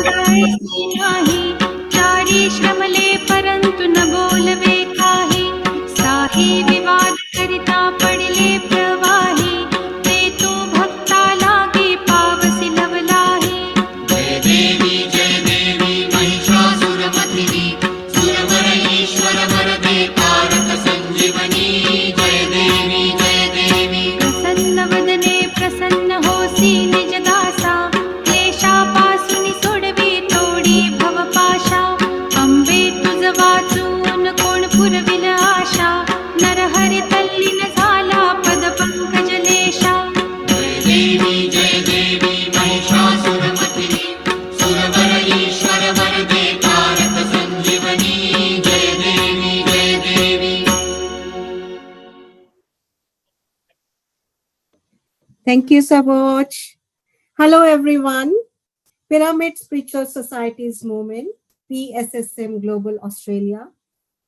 ऐसी नाही, चारी श्रमले परंतु न बोलवे काही, साही विवाद करिता पडले प्रवाही, ते तू भक्ता लागे पावसी लवलाही. जय देवी महिषासुरमर्दिनी, सुरवर ईश्वर वरदे कारक संजीवनी. जय देवी प्रसन्न वदने प्रसन्न होसी निज दासा, क्लेशापासून सोडवी तोडी भवपाशा. अंबे तुझ वाचून कोण पुरविल आशा, नरहरि तल्लीन झाला पद पंकजलेशा. जय देवी महिषासुरमर्दिनी, सुरवर ईश्वर वरदे कारक संजीवनी. जय देवी Thank you so much. Hello, everyone. Pyramid Spiritual Societies Movement, PSSM Global Australia,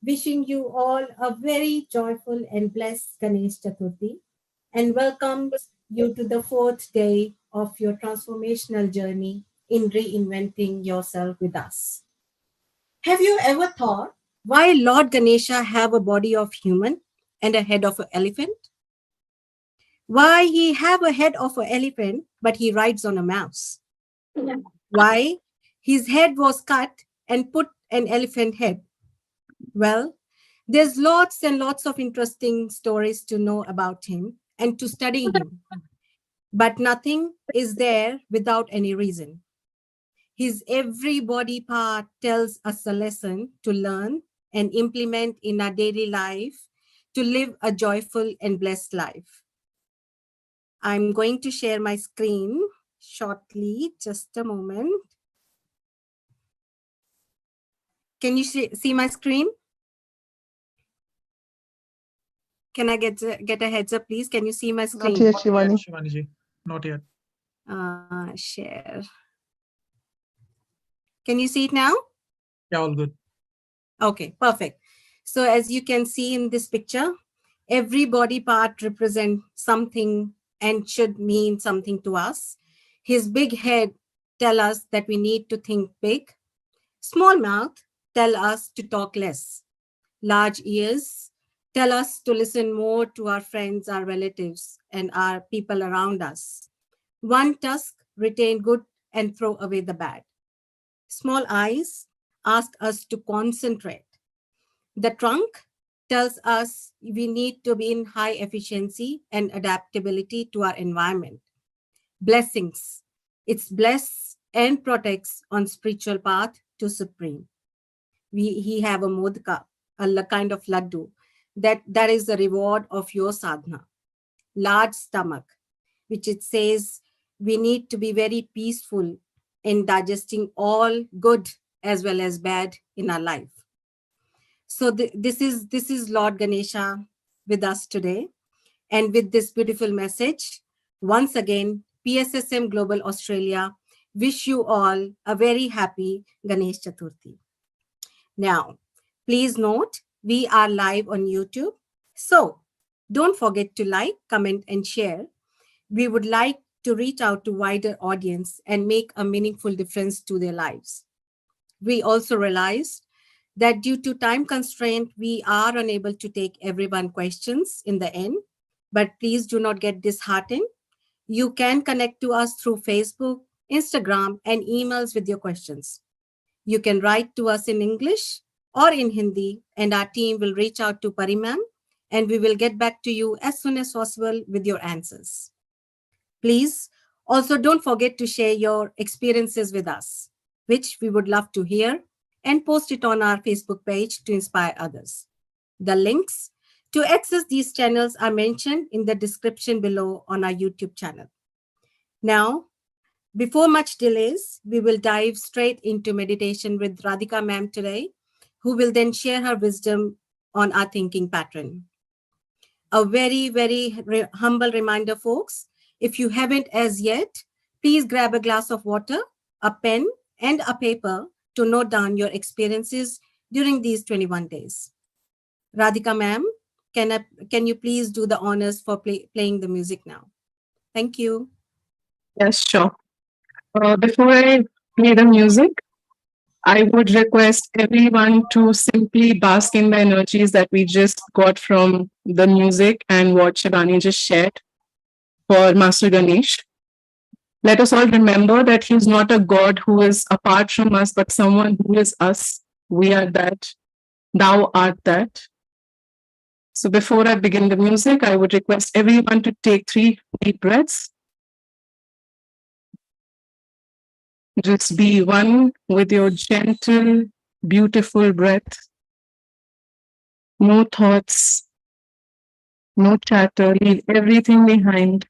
wishing you all a very joyful and blessed Ganesh Chaturthi, and welcomes you to the 4th day of your transformational journey in reinventing yourself with us. Have you ever thought why Lord Ganesha have a body of human and a head of an elephant? Why he have a head of an elephant, but he rides on a mouse? Why his head was cut and put an elephant head? Well, there's lots and lots of interesting stories to know about him and to study him. But nothing is there without any reason. His every body part tells us a lesson to learn and implement in our daily life to live a joyful and blessed life. I'm going to share my screen shortly. Just a moment. Can you see my screen? Can I get a heads up, please? Can you see my screen? Not yet, Shivani. Not yet. Share. Can you see it now? Yeah, all good. Okay, perfect. So as you can see in this picture, every body part represents something and should mean something to us. His big head tell us that we need to think big. Small mouth tell us to talk less. Large ears tell us to listen more to our friends, our relatives, and our people around us. One tusk retain good and throw away the bad. Small eyes ask us to concentrate. The trunk tells us we need to be in high efficiency and adaptability to our environment. Blessings. It's bless and protects on spiritual path to supreme. He have a modka, a kind of laddu. That is the reward of your sadhana. Large stomach, which it says we need to be very peaceful in digesting all good as well as bad in our life. So this is Lord Ganesha with us today. And with this beautiful message, once again, PSSM Global Australia wish you all a very happy Ganesh Chaturthi. Now, please note, we are live on YouTube. So don't forget to like, comment, and share. We would like to reach out to wider audience and make a meaningful difference to their lives. We also realized that due to time constraint, we are unable to take everyone questions in the end, but please do not get disheartened. You can connect to us through Facebook, Instagram, and emails with your questions. You can write to us in English or in Hindi, and our team will reach out to Pari ma'am, and we will get back to you as soon as possible with your answers. Please also don't forget to share your experiences with us, which we would love to hear, and post it on our Facebook page to inspire others. The links to access these channels are mentioned in the description below on our YouTube channel. Now, before much delays, we will dive straight into meditation with Radhika ma'am today, who will then share her wisdom on our thinking pattern. A very, very humble reminder, folks, if you haven't as yet, please grab a glass of water, a pen, and a paper to note down your experiences during these 21 days. Radhika ma'am, can you please do the honors for playing the music now? Thank you. Yes, sure. Before I play the music. I would request everyone to simply bask in the energies that we just got from the music and what Shivani just shared for Master Ganesh. Let us all remember that he's not a God who is apart from us, but someone who is us. We are that. Thou art that. So before I begin the music, I would request everyone to take 3 deep breaths. Just be one with your gentle, beautiful breath. No thoughts, no chatter, leave everything behind.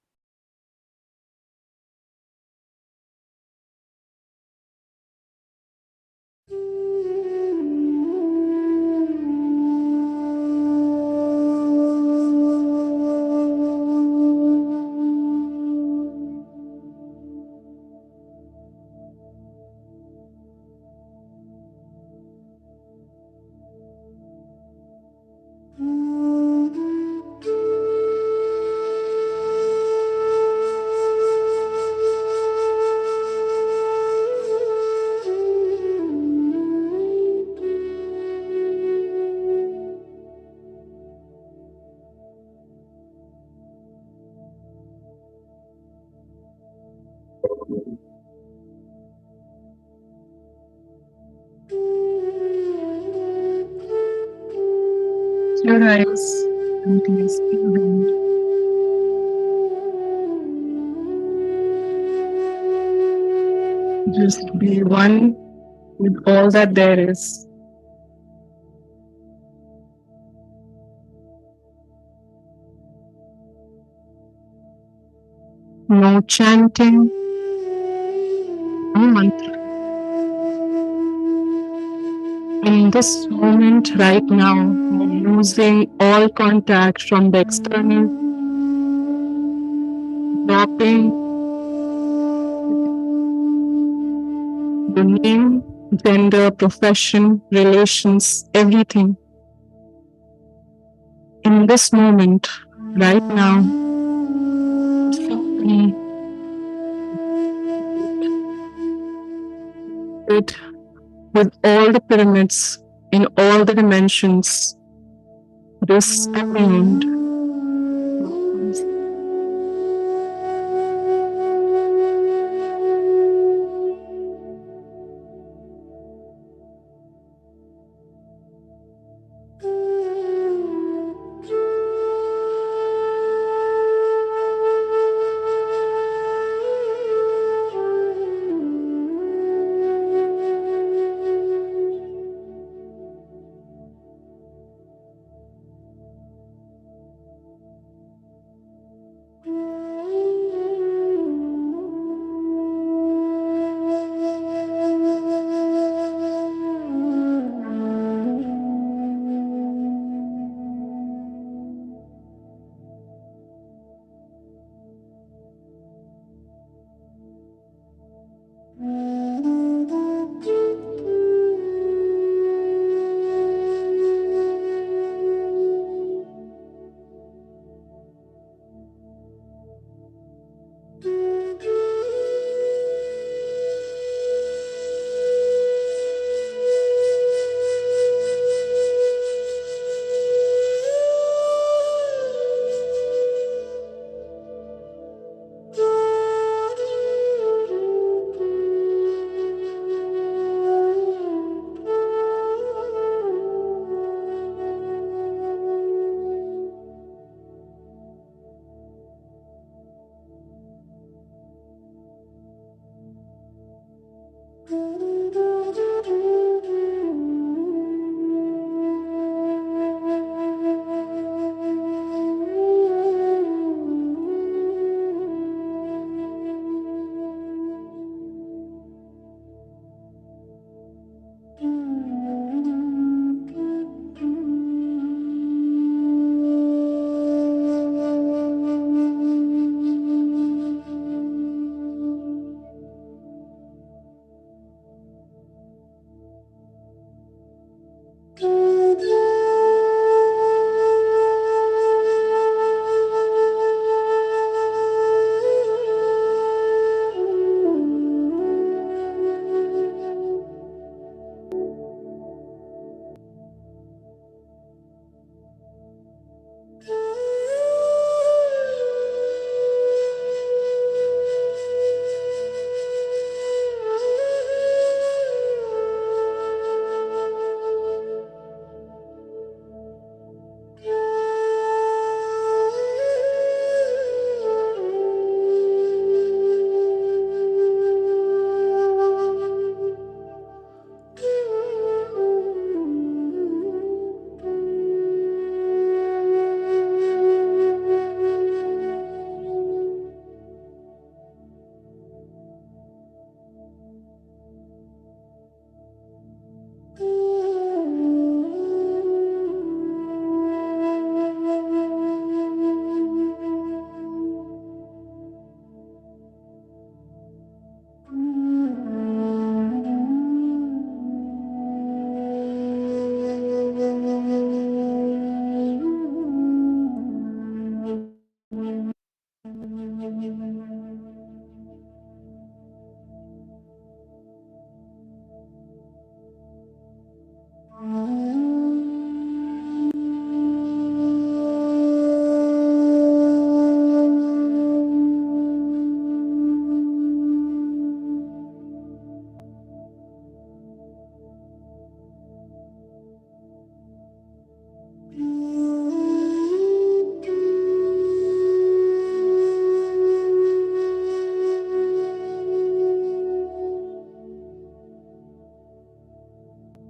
Your eyes and please be. Just be one with all that there is. No chanting, no mantra. In this moment, right now, you're losing all contact from the external, dropping the name, gender, profession, relations, everything. In this moment, right now, simply it with all the pyramids in all the dimensions, this and beyond.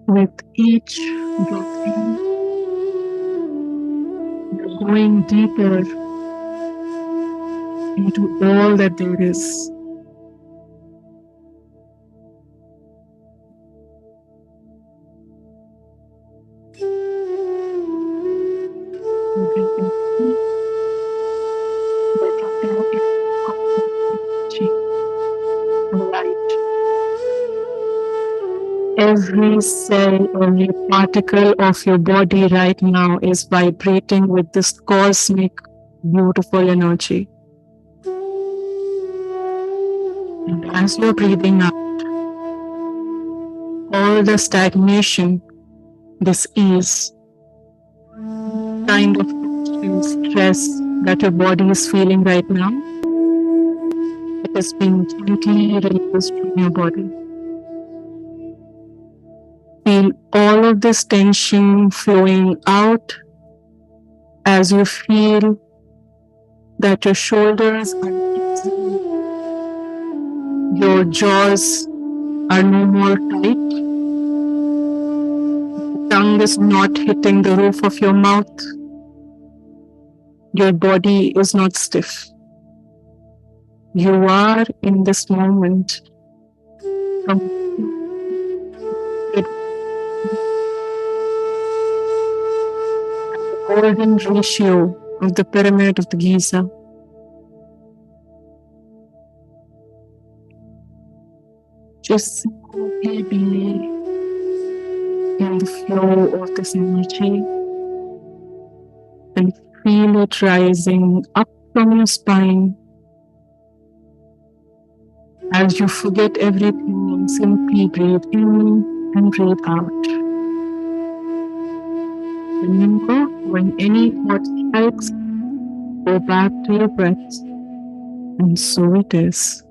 With each breath in, you're going deeper into all that there is. You're breathing deep, but you feel it of energy, light. Every cell, every particle of your body right now is vibrating with this cosmic, beautiful energy. And as you're breathing out, all the stagnation, this ease, kind of tension, stress that your body is feeling right now, it is being gently released from your body. Feel all of this tension flowing out as you feel that your shoulders are easing, your jaws are no more tight, tongue is not hitting the roof of your mouth, your body is not stiff. You are in this moment the golden ratio of the pyramid of the Giza. Just simply be in the flow of this energy and feel it rising up from your spine as you forget everything and simply breathe in and breathe out. Remember, when any thought strikes, go back to your breath, and so it is.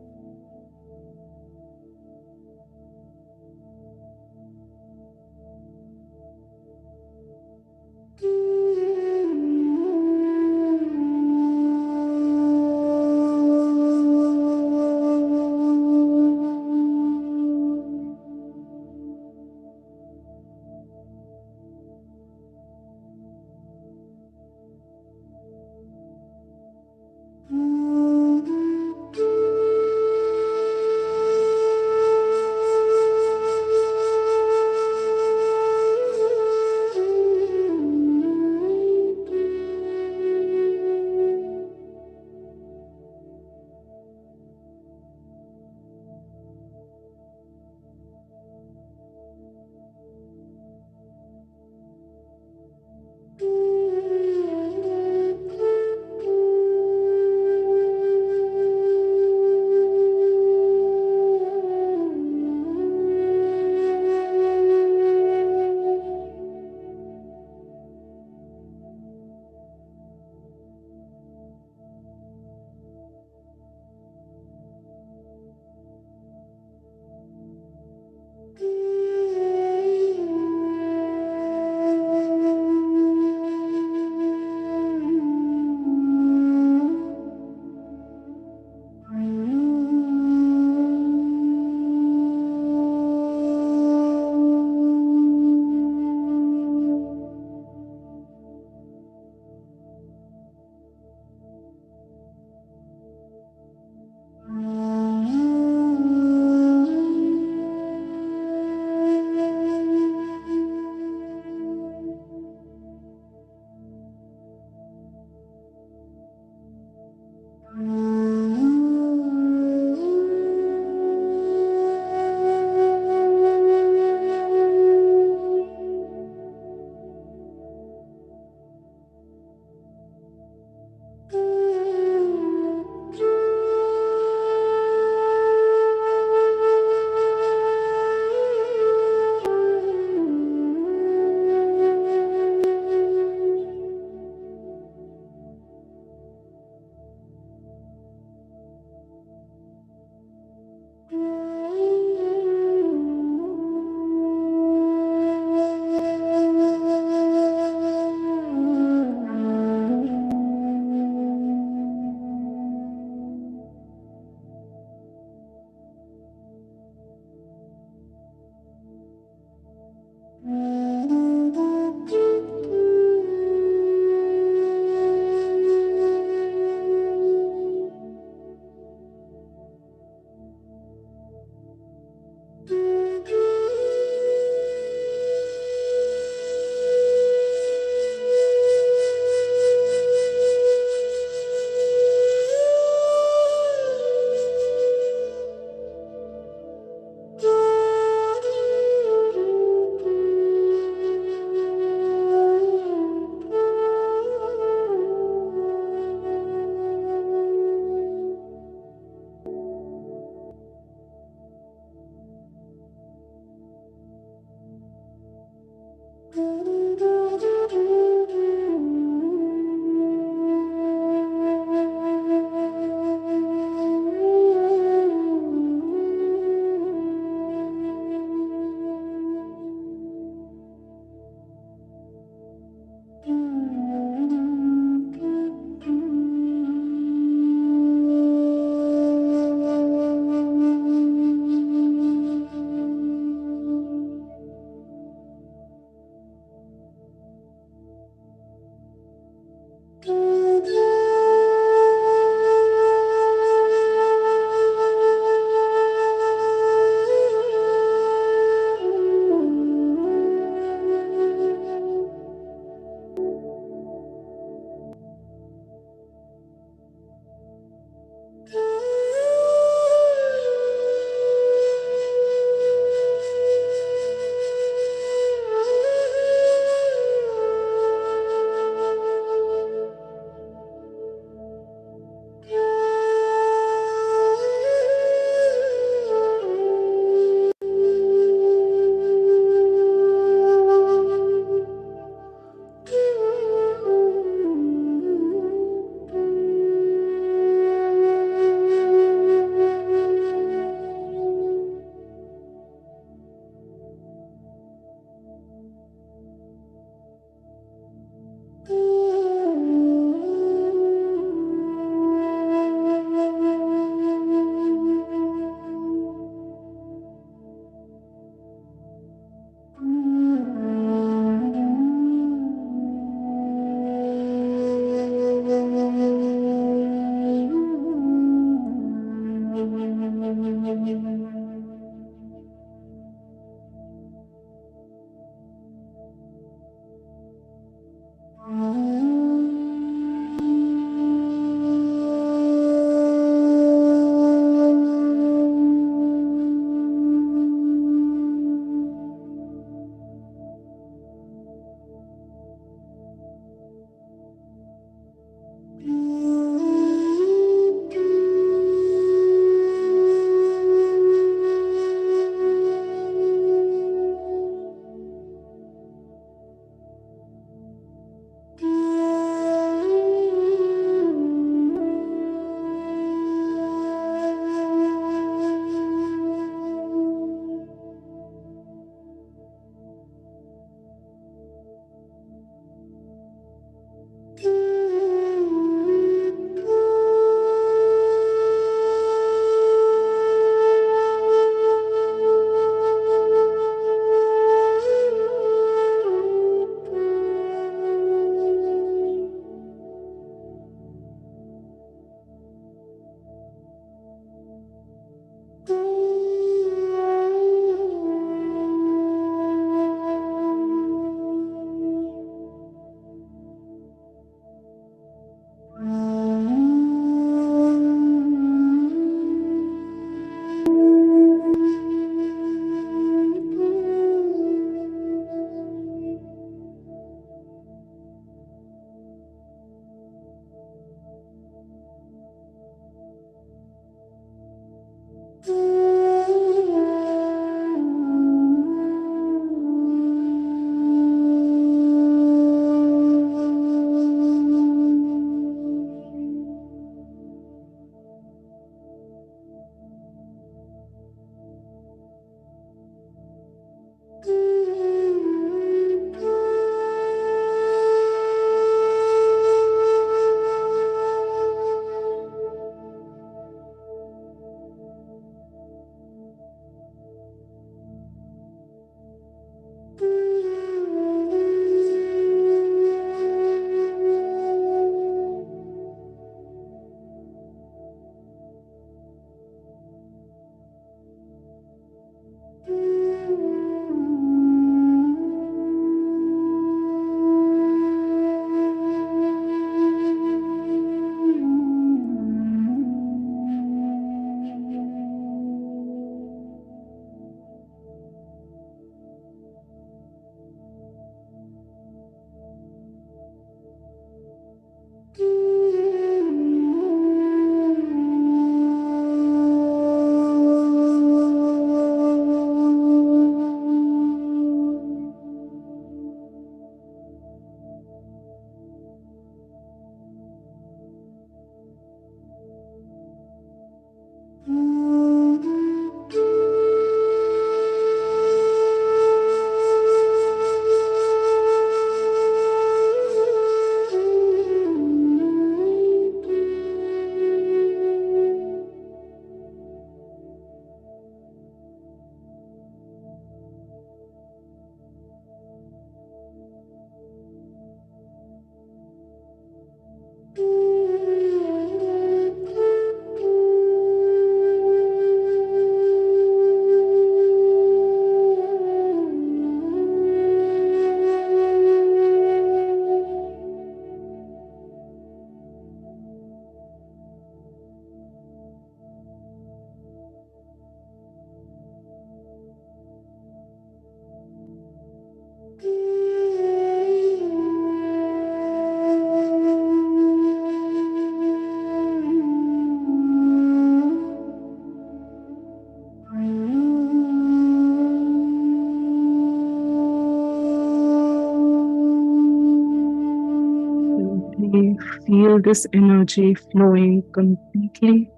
Simply feel this energy flowing completely.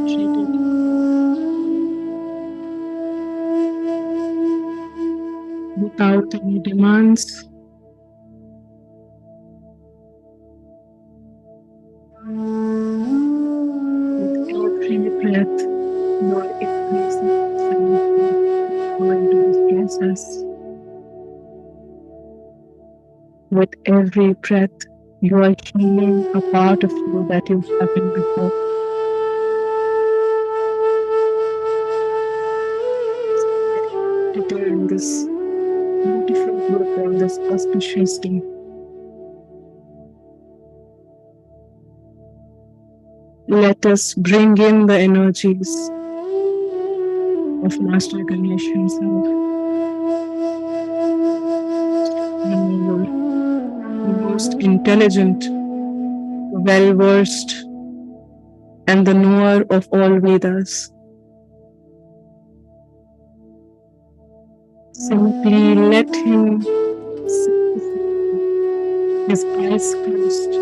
Treat it without any demands. With every breath, you are increasing yourself into this process. With every breath, you are healing a part of you that you haven't before. During this beautiful work on this auspicious day, let us bring in the energies of Master Ganesh himself. The most intelligent, well versed, and the knower of all Vedas. Simply let him sit his eyes closed,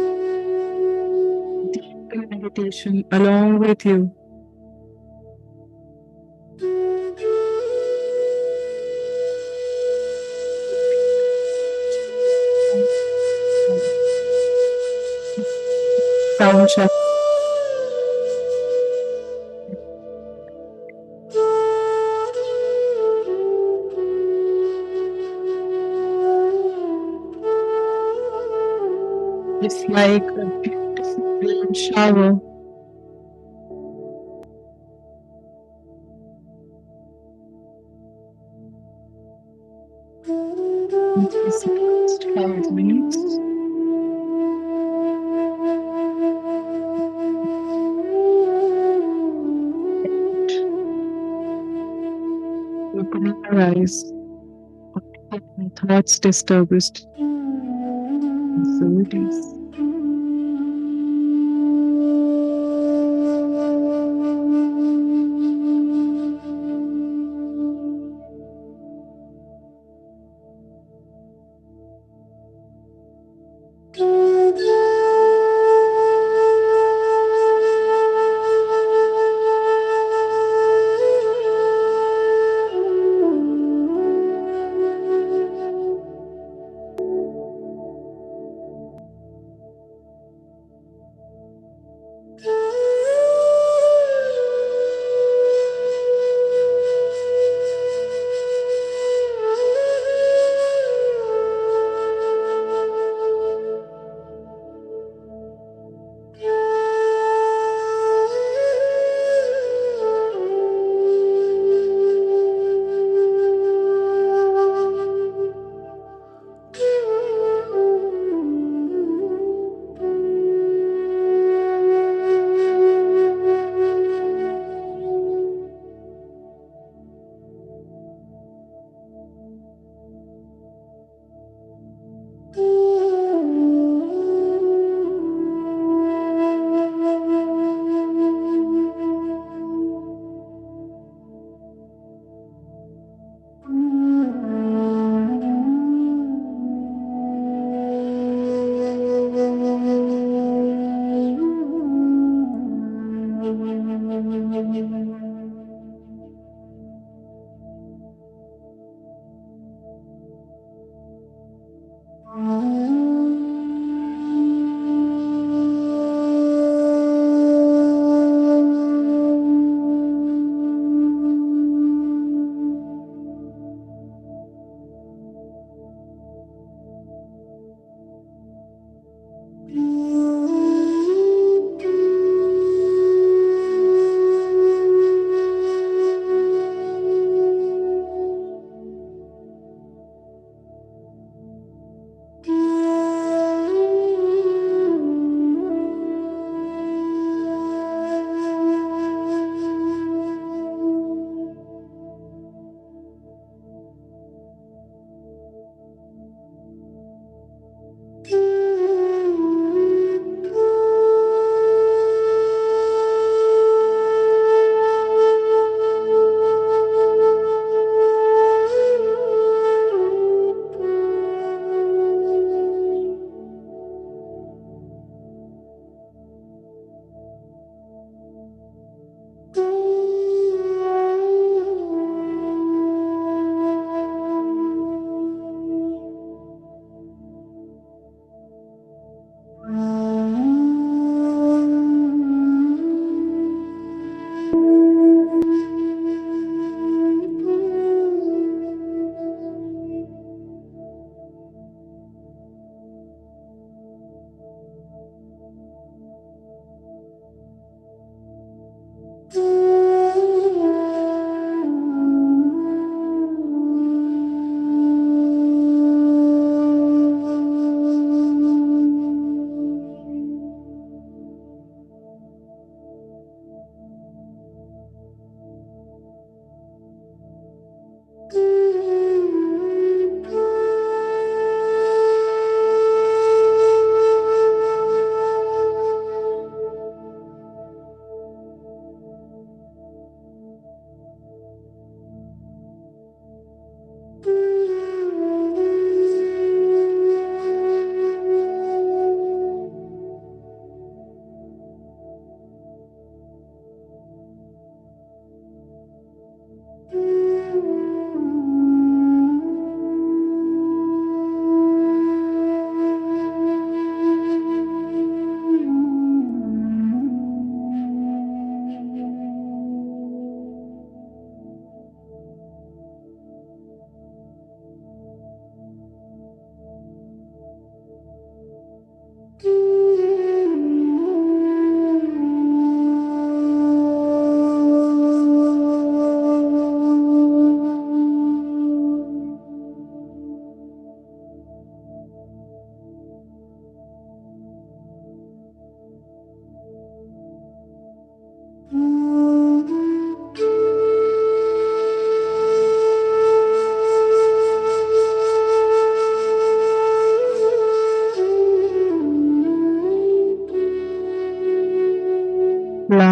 deep in meditation along with you. Sound check. It's like a beautiful rain shower. In these next 5 minutes, opening your eyes, any thoughts disturb us. So it is.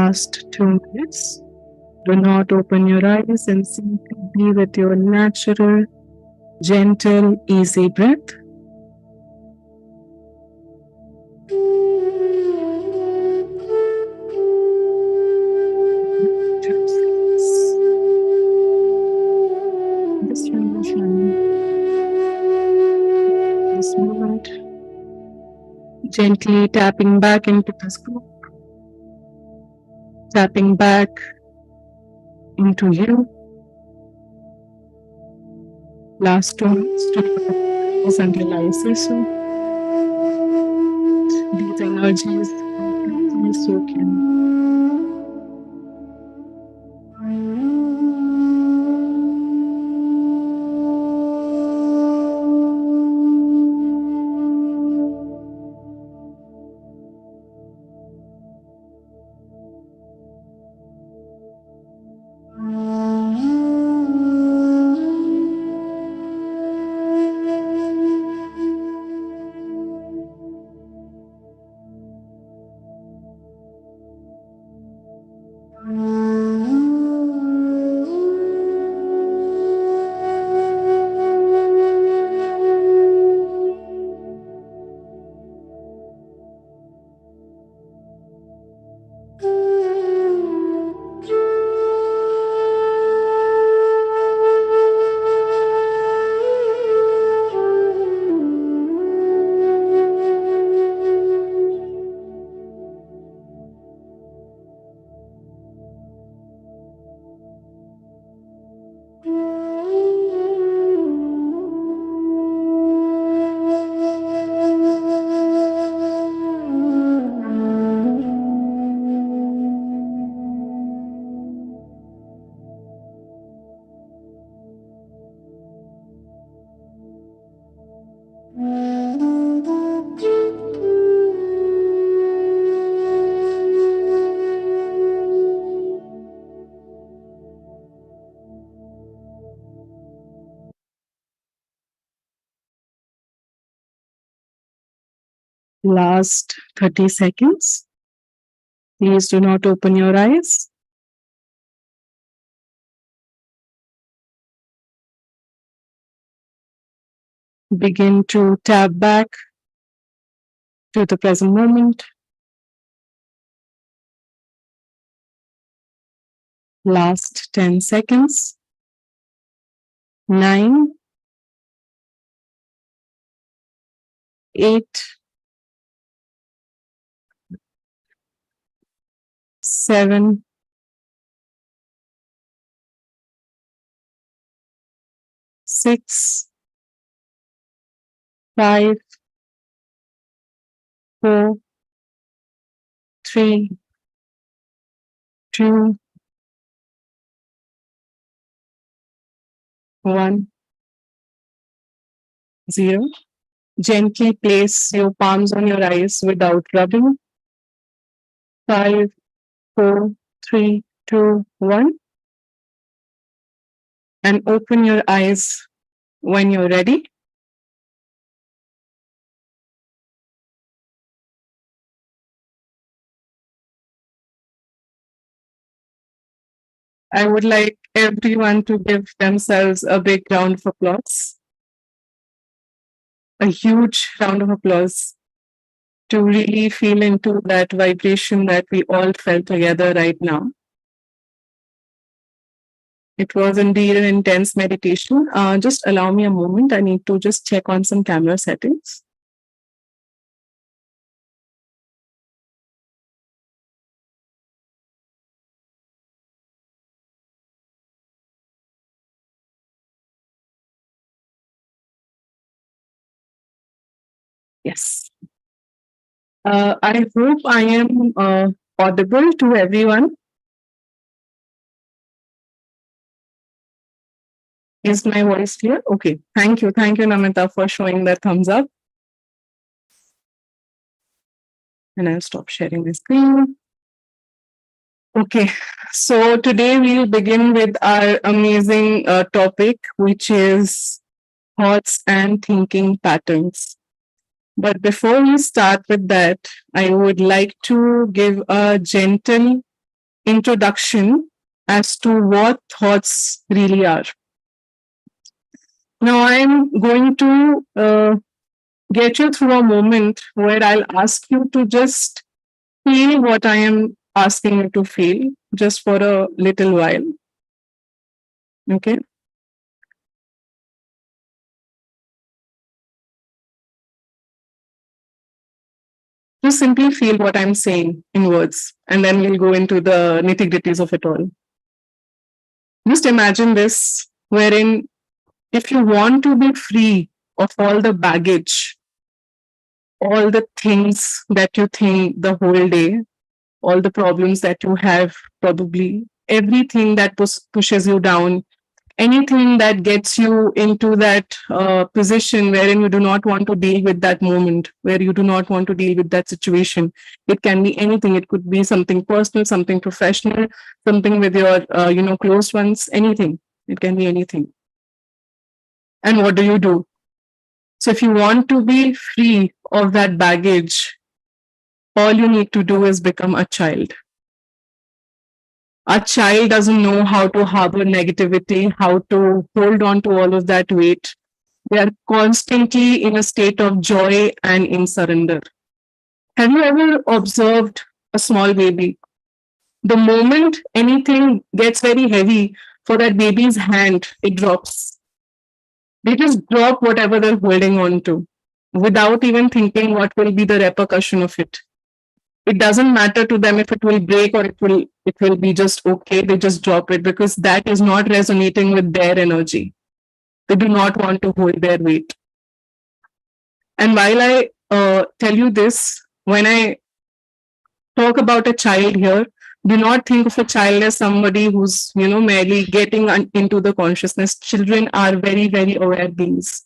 Last 2 minutes. Do not open your eyes and simply be with your natural, gentle, easy breath. This transition, this moment, gently tapping back into the scoop, tapping back into you. Last 2 minutes to close until I say so. These energies completely soak in. Last 30 seconds. Please do not open your eyes. Begin to tap back to the present moment. Last 10 seconds. 9, 8, 7, 6, 5, 4, 3, 2, 1, 0. Gently place your palms on your eyes without rubbing. 5, 4, 3, 2, 1. And open your eyes when you're ready. I would like everyone to give themselves a big round of applause. A huge round of applause to really feel into that vibration that we all felt together right now. It was indeed an intense meditation. Just allow me a moment. I need to just check on some camera settings. Yes. I hope I am audible to everyone. Is my voice clear? Okay. Thank you. Thank you, Namita, for showing that thumbs up. And I'll stop sharing the screen. Okay. So today we'll begin with our amazing topic, which is thoughts and thinking patterns. But before we start with that, I would like to give a gentle introduction as to what thoughts really are. Now I'm going to get you through a moment where I'll ask you to just feel what I am asking you to feel just for a little while. Okay. Just simply feel what I'm saying in words, and then we'll go into the nitty-gritties of it all. Just imagine this, wherein if you want to be free of all the baggage, all the things that you think the whole day, all the problems that you have, probably everything that pushes you down, anything that gets you into that position wherein you do not want to deal with that moment, where you do not want to deal with that situation. It can be anything. It could be something personal, something professional, something with your close ones, anything. It can be anything. And what do? So if you want to be free of that baggage, all you need to do is become a child. A child doesn't know how to harbor negativity, how to hold on to all of that weight. They are constantly in a state of joy and in surrender. Have you ever observed a small baby? The moment anything gets very heavy for that baby's hand, it drops. They just drop whatever they're holding on to without even thinking what will be the repercussion of it. It doesn't matter to them if it will break or it will be just okay. They just drop it because that is not resonating with their energy. They do not want to hold their weight. And while I tell you this, when I talk about a child here, do not think of a child as somebody who's merely getting into the consciousness. Children are very, very aware beings.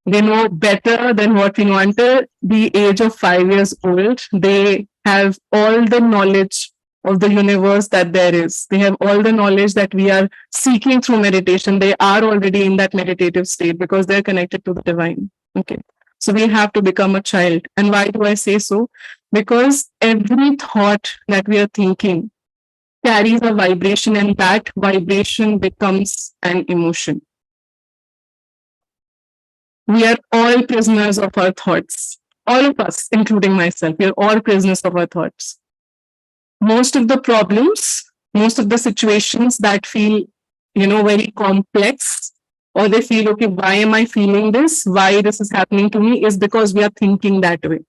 They know better than what we know. Until the age of 5 years old, they have all the knowledge of the universe that there is. They have all the knowledge that we are seeking through meditation. They are already in that meditative state because they're connected to the divine. Okay. So we have to become a child. And why do I say so? Because every thought that we are thinking carries a vibration, and that vibration becomes an emotion. We are all prisoners of our thoughts. All of us, including myself, we are all prisoners of our thoughts. Most of the problems, most of the situations that feel, very complex, or they feel, okay, why am I feeling this? Why this is happening to me? Is because we are thinking that way.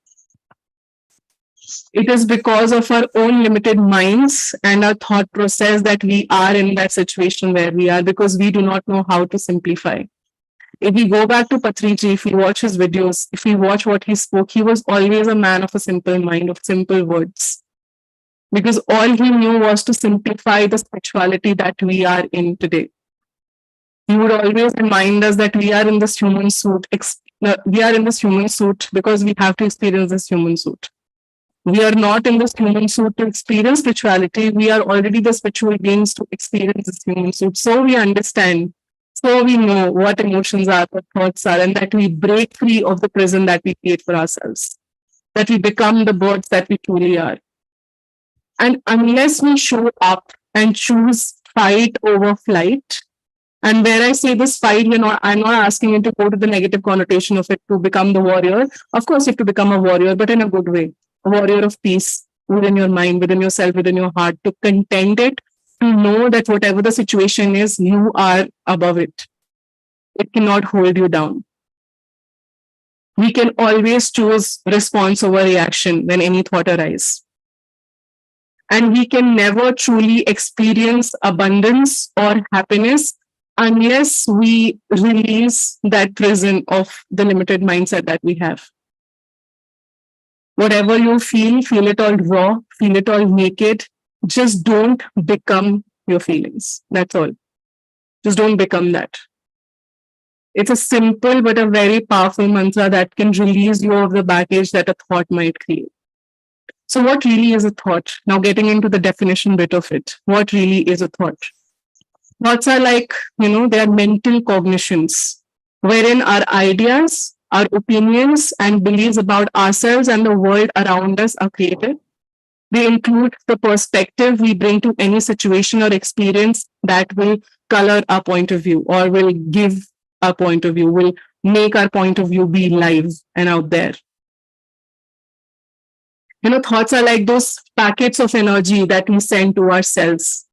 It is because of our own limited minds and our thought process that we are in that situation where we are, because we do not know how to simplify. If we go back to Patri, if we watch his videos, if we watch what he spoke, he was always a man of a simple mind, of simple words. Because all he knew was to simplify the spirituality that we are in today. He would always remind us that we are in this human suit. We are in this human suit because we have to experience this human suit. We are not in this human suit to experience spirituality. We are already the spiritual beings to experience this human suit. So we understand. So we know what emotions are, what thoughts are, and that we break free of the prison that we create for ourselves. That we become the birds that we truly are. And unless we show up and choose fight over flight, and where I say this fight, I'm not asking you to go to the negative connotation of it to become the warrior. Of course, you have to become a warrior, but in a good way. A warrior of peace within your mind, within yourself, within your heart, to content it, to know that whatever the situation is, you are above it. It cannot hold you down. We can always choose response over reaction when any thought arises. And we can never truly experience abundance or happiness unless we release that prison of the limited mindset that we have. Whatever you feel it all raw, feel it all naked. Just don't become your feelings. That's all. Just don't become that. It's a simple but a very powerful mantra that can release you of the baggage that a thought might create. So what really is a thought? Now getting into the definition bit of it. What really is a thought? Thoughts are like, they are mental cognitions, wherein our ideas, our opinions and beliefs about ourselves and the world around us are created. They include the perspective we bring to any situation or experience that will color our point of view or will give our point of view, will make our point of view be live and out there. Thoughts are like those packets of energy that we send to our cells.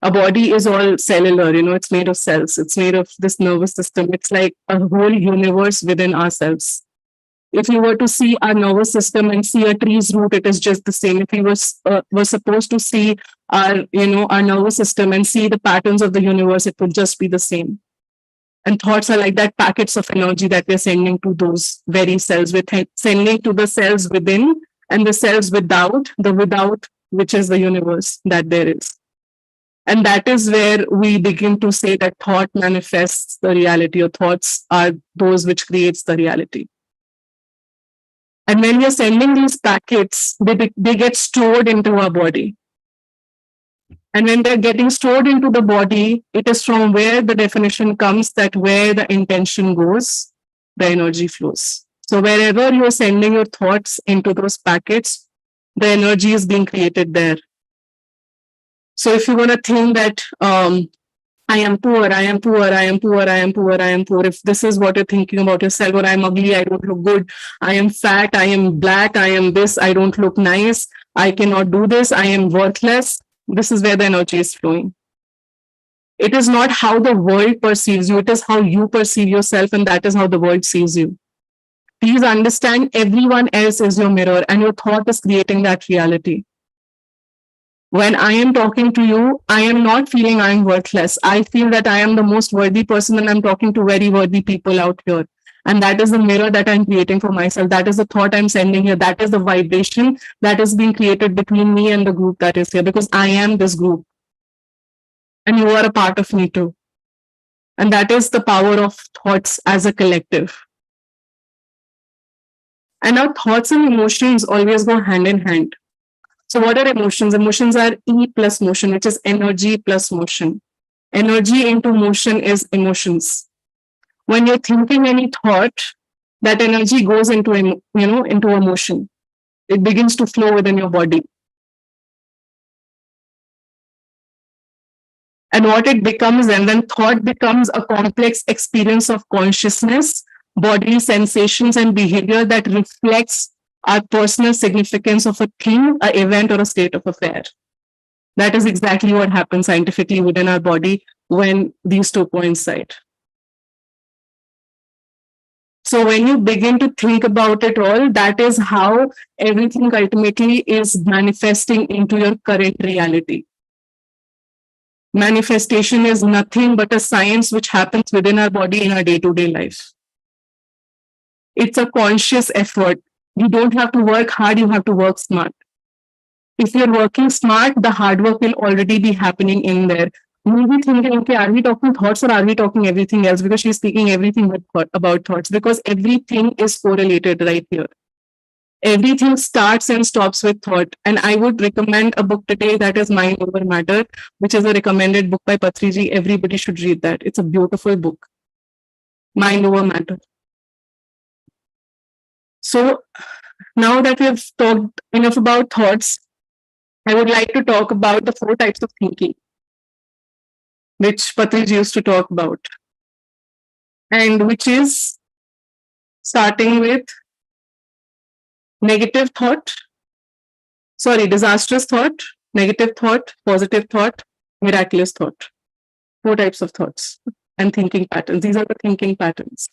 Our body is all cellular, it's made of cells. It's made of this nervous system. It's like a whole universe within ourselves. If you were to see our nervous system and see a tree's root, it is just the same. If you were supposed to see our nervous system and see the patterns of the universe, it would just be the same. And thoughts are like that packets of energy that we're sending to those very cells. We're sending to the cells within and the cells without, the without, which is the universe that there is. And that is where we begin to say that thought manifests the reality, or thoughts are those which creates the reality. And when we are sending these packets, they get stored into our body. And when they're getting stored into the body, it is from where the definition comes that where the intention goes, the energy flows. So wherever you're sending your thoughts into those packets, the energy is being created there. So if you want to think that I am poor, I am poor, I am poor, I am poor, I am poor. If this is what you're thinking about yourself, or I'm ugly, I don't look good, I am fat, I am black, I am this, I don't look nice, I cannot do this, I am worthless. This is where the energy is flowing. It is not how the world perceives you, it is how you perceive yourself, and that is how the world sees you. Please understand, everyone else is your mirror, and your thought is creating that reality. When I am talking to you, I am not feeling I am worthless. I feel that I am the most worthy person, and I'm talking to very worthy people out here. And that is the mirror that I'm creating for myself. That is the thought I'm sending here. That is the vibration that is being created between me and the group that is here, because I am this group. And you are a part of me too. And that is the power of thoughts as a collective. And our thoughts and emotions always go hand in hand. So what are emotions? Emotions are E plus motion, which is energy plus motion. Energy into motion is emotions. When you're thinking any thought, that energy goes into emotion. It begins to flow within your body. And what it becomes, and then thought becomes a complex experience of consciousness, body sensations, and behavior that reflects our personal significance of a thing, an event, or a state of affair. That is exactly what happens scientifically within our body when these two coincide. So when you begin to think about it all, that is how everything ultimately is manifesting into your current reality. Manifestation is nothing but a science which happens within our body in our day-to-day life. It's a conscious effort. You don't have to work hard, you have to work smart. If you're working smart, the hard work will already be happening in there. You'll be thinking, okay, are we talking thoughts or are we talking everything else? Because she's speaking everything about thoughts, because everything is correlated right here. Everything starts and stops with thought. And I would recommend a book today that is Mind Over Matter, which is a recommended book by Patri ji. Everybody should read that. It's a beautiful book. Mind Over Matter. So now that we've talked enough about thoughts, I would like to talk about the 4 types of thinking, which Patri ji used to talk about, and which is starting with disastrous thought, negative thought, positive thought, miraculous thought. 4 types of thoughts and thinking patterns. These are the thinking patterns.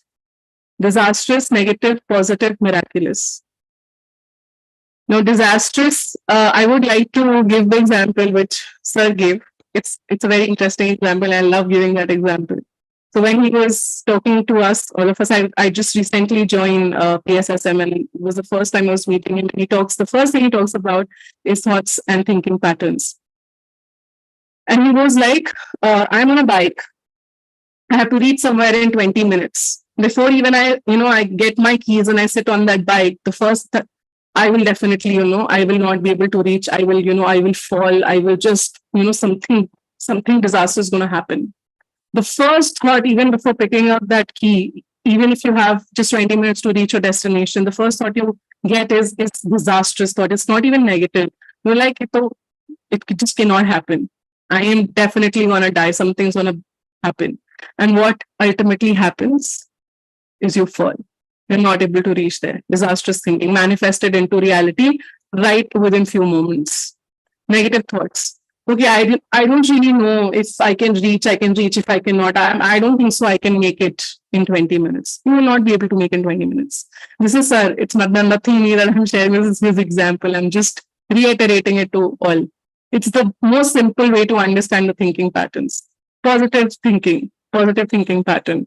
Disastrous, negative, positive, miraculous. Now, disastrous, I would like to give the example which Sir gave. It's a very interesting example. I love giving that example. So when he was talking to us, all of us, I just recently joined PSSM, and it was the first time I was meeting him. The first thing he talks about is thoughts and thinking patterns. And he was like, I'm on a bike. I have to reach somewhere in 20 minutes. Before even I get my keys and I sit on that bike, the first I will definitely, I will not be able to reach. I will fall. I will just, something disastrous is going to happen. The first thought, even before picking up that key, even if you have just 20 minutes to reach your destination, the first thought you get is disastrous thought. It's not even negative. You're like, it just cannot happen. I am definitely going to die. Something's going to happen. And what ultimately happens is you fall. You're not able to reach there. Disastrous thinking manifested into reality right within few moments. Negative thoughts. Okay, I don't really know if I can reach. If I cannot, I don't think so. I can make it in 20 minutes. You will not be able to make in 20 minutes. This is, sir, it's not nothing new that I'm sharing. This is his example. I'm just reiterating it to all. It's the most simple way to understand the thinking patterns. Positive thinking pattern.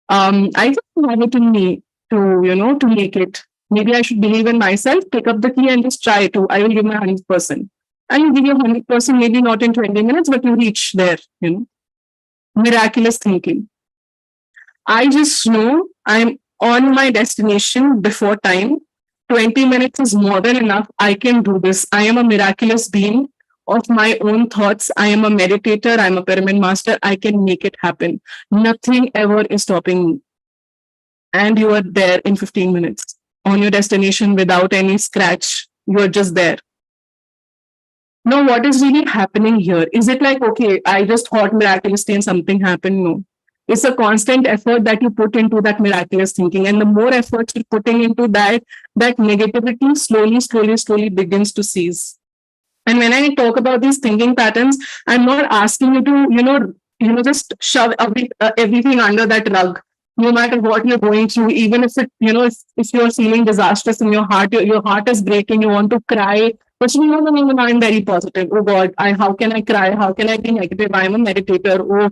I just have it in me to make it. Maybe I should believe in myself, pick up the key and just try to. I will give my 100%. And you give your 100%, maybe not in 20 minutes, but you reach there, Miraculous thinking. I just know I'm on my destination before time. 20 minutes is more than enough. I can do this. I am a miraculous being of my own thoughts. I am a meditator. I'm a pyramid master. I can make it happen. Nothing ever is stopping me. And you are there in 15 minutes on your destination without any scratch. You're just there. Now, what is really happening here? Is it like, okay, I just thought miraculously and something happened? No. It's a constant effort that you put into that miraculous thinking. And the more effort you're putting into that negativity slowly begins to cease. And when I talk about these thinking patterns, I'm not asking you to, just shove everything under that rug. No matter what you're going through, even if if you're feeling disastrous in your heart is breaking, you want to cry. But no, I'm very positive. Oh God, how can I cry? How can I be negative? I'm a meditator. Oh,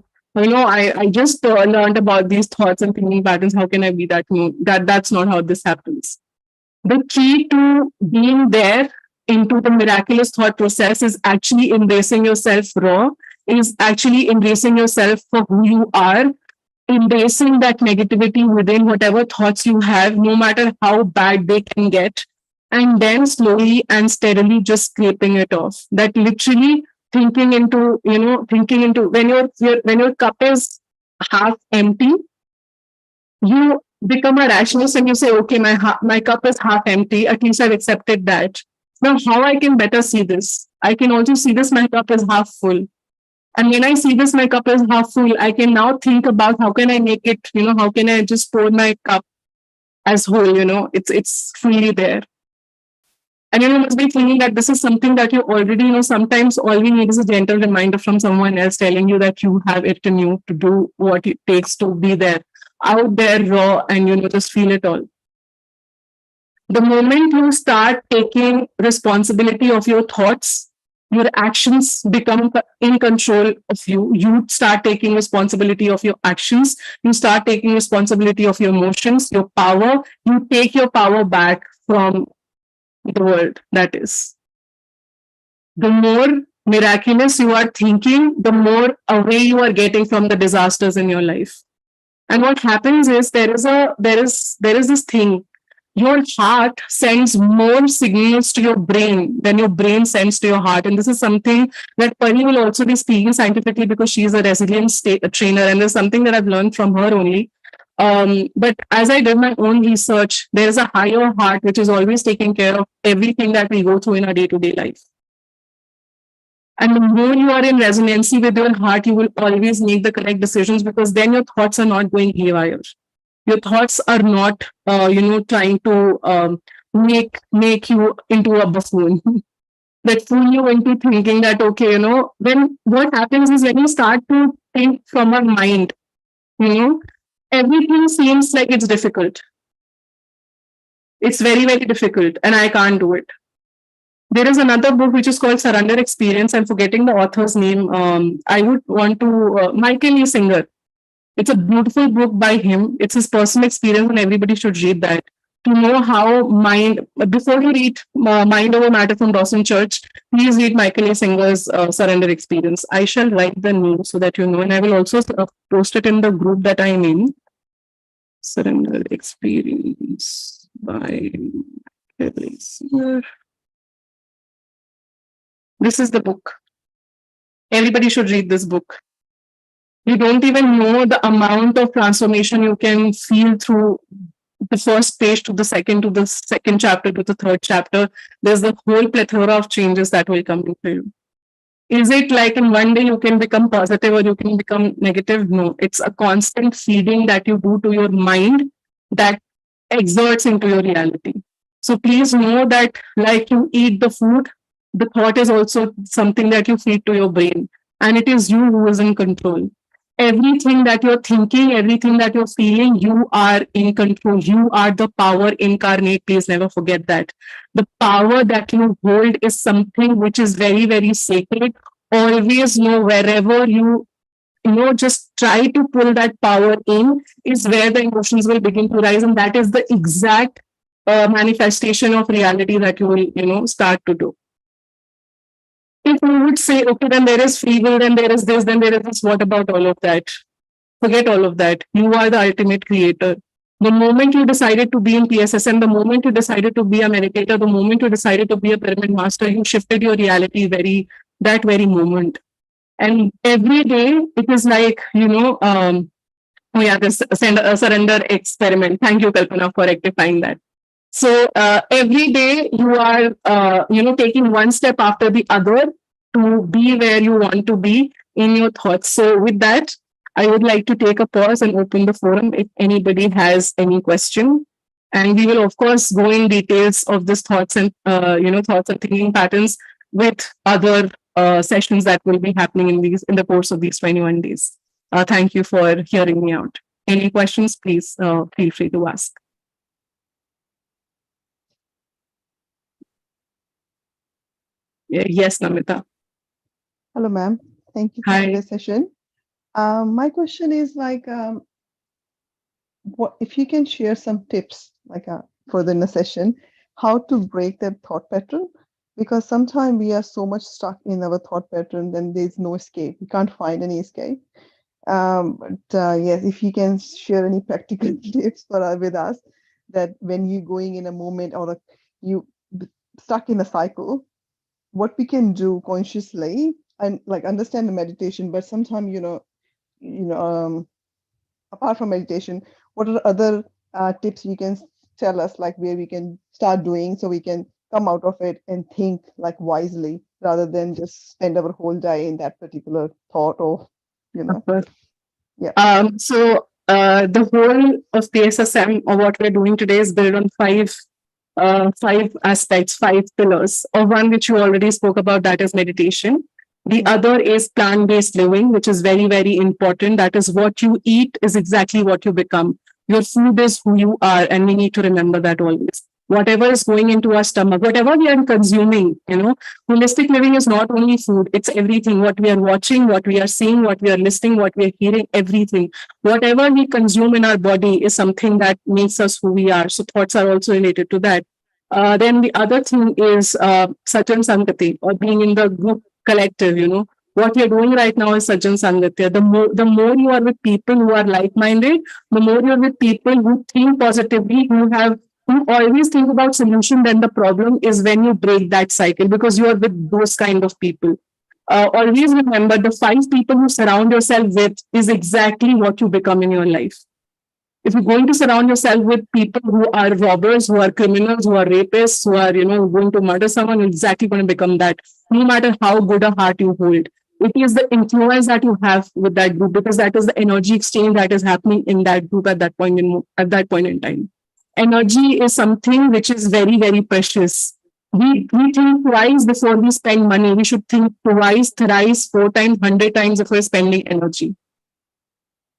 I just learned about these thoughts and thinking patterns. How can I be that? No, that's not how this happens. The key to being there into the miraculous thought process is actually embracing yourself raw, is actually embracing yourself for who you are, embracing that negativity within whatever thoughts you have, no matter how bad they can get, and then slowly and steadily just scraping it off. That literally thinking into when your cup is half empty, you become a rationalist and you say, okay, my cup is half empty. At least I've accepted that. Now, how I can better see this? I can also see this, my cup is half full. And when I see this, my cup is half full, I can now think about how can I make it, how can I just pour my cup as whole, it's fully there. And you must be thinking that this is something that you already know. Sometimes all we need is a gentle reminder from someone else telling you that you have it in you to do what it takes to be there, out there raw, and just feel it all. The moment you start taking responsibility of your thoughts, your actions become in control of you. You start taking responsibility of your actions. You start taking responsibility of your emotions, your power. You take your power back from the world. That is. The more miraculous you are thinking, the more away you are getting from the disasters in your life. And what happens is there is this thing. Your heart sends more signals to your brain than your brain sends to your heart. And this is something that Pari will also be speaking scientifically because she is a resilience trainer. And there's something that I've learned from her only. But as I did my own research, there is a higher heart which is always taking care of everything that we go through in our day-to-day life. And the more you are in resonancy with your heart, you will always make the correct decisions because then your thoughts are not going haywire. Your thoughts are not, trying to make you into a buffoon. That fool you into thinking that, okay, then what happens is when you start to think from our mind, everything seems like it's difficult. It's very, very difficult and I can't do it. There is another book which is called Surrender Experience. I'm forgetting the author's name. I would want to, Michael Singer. It's a beautiful book by him. It's his personal experience and everybody should read that. To know how before you read Mind Over Matter from Dawson Church, please read Michael Singer's Surrender Experience. I shall write the name so that you know, and I will also post it in the group that I'm in. Surrender Experience by Michael Singer. This is the book. Everybody should read this book. You don't even know the amount of transformation you can feel through the first page to the second chapter to the third chapter, there's the whole plethora of changes that will come into you. Is it like in one day you can become positive or you can become negative? No, it's a constant feeding that you do to your mind that exerts into your reality. So please know that like you eat the food, the thought is also something that you feed to your brain, and it is you who is in control. Everything that you're thinking, everything that you're feeling, you are in control. You are the power incarnate. Please never forget that. The power that you hold is something which is very, very sacred. Always know wherever just try to pull that power in is where the emotions will begin to rise. And that is the exact manifestation of reality that you will, start to do. If you would say, okay, then there is free will, then there is this, then there is this, what about all of that? Forget all of that. You are the ultimate creator. The moment you decided to be in PSSM, the moment you decided to be a meditator, the moment you decided to be a pyramid master, you shifted your reality that very moment. And every day it is like, this surrender experiment. Thank you, Kalpana, for rectifying that. So every day you are, taking one step after the other to be where you want to be in your thoughts. So with that, I would like to take a pause and open the forum if anybody has any question. And we will, of course, go in details of this thoughts and, thoughts and thinking patterns with other sessions that will be happening in the course of these 21 days. Thank you for hearing me out. Any questions, please feel free to ask. Yes, Namita. Hello, ma'am. Thank you Hi. for the session. My question is what if you can share some tips further in the session, how to break that thought pattern? Because sometimes we are so much stuck in our thought pattern, then there's no escape. We can't find any escape. Yes, if you can share any practical tips with us, that when you're going in a moment or you stuck in a cycle, what we can do consciously and understand the meditation, but sometimes apart from meditation, what are other tips you can tell us, where we can start doing so we can come out of it and think wisely rather than just spend our whole day in that particular thought or yeah. So the whole of PSSM or what we're doing today is built on five aspects, 5 pillars. Of one which you already spoke about, that is meditation. The other is plant-based living, which is very, very important. That is what you eat is exactly what you become. Your food is who you are, and we need to remember that always. Whatever is going into our stomach, whatever we are consuming, holistic living is not only food, it's everything. What we are watching, what we are seeing, what we are listening, what we are hearing, everything. Whatever we consume in our body is something that makes us who we are. So thoughts are also related to that. Then the other thing is Sajjan Sangati, or being in the group collective, What we are doing right now is Sajjan Sangatya. The more you are with people who are like-minded, the more you're with people who think positively, who always think about solution, then the problem is when you break that cycle, because you are with those kind of people. Always remember, the 5 people you surround yourself with is exactly what you become in your life. If you're going to surround yourself with people who are robbers, who are criminals, who are rapists, who are, going to murder someone, you're exactly going to become that, no matter how good a heart you hold. It is the influence that you have with that group, because that is the energy exchange that is happening in that group at that point in time. Energy is something which is very, very precious. We think twice before we spend money. We should think twice, thrice, 4 times, 100 times if we're spending energy.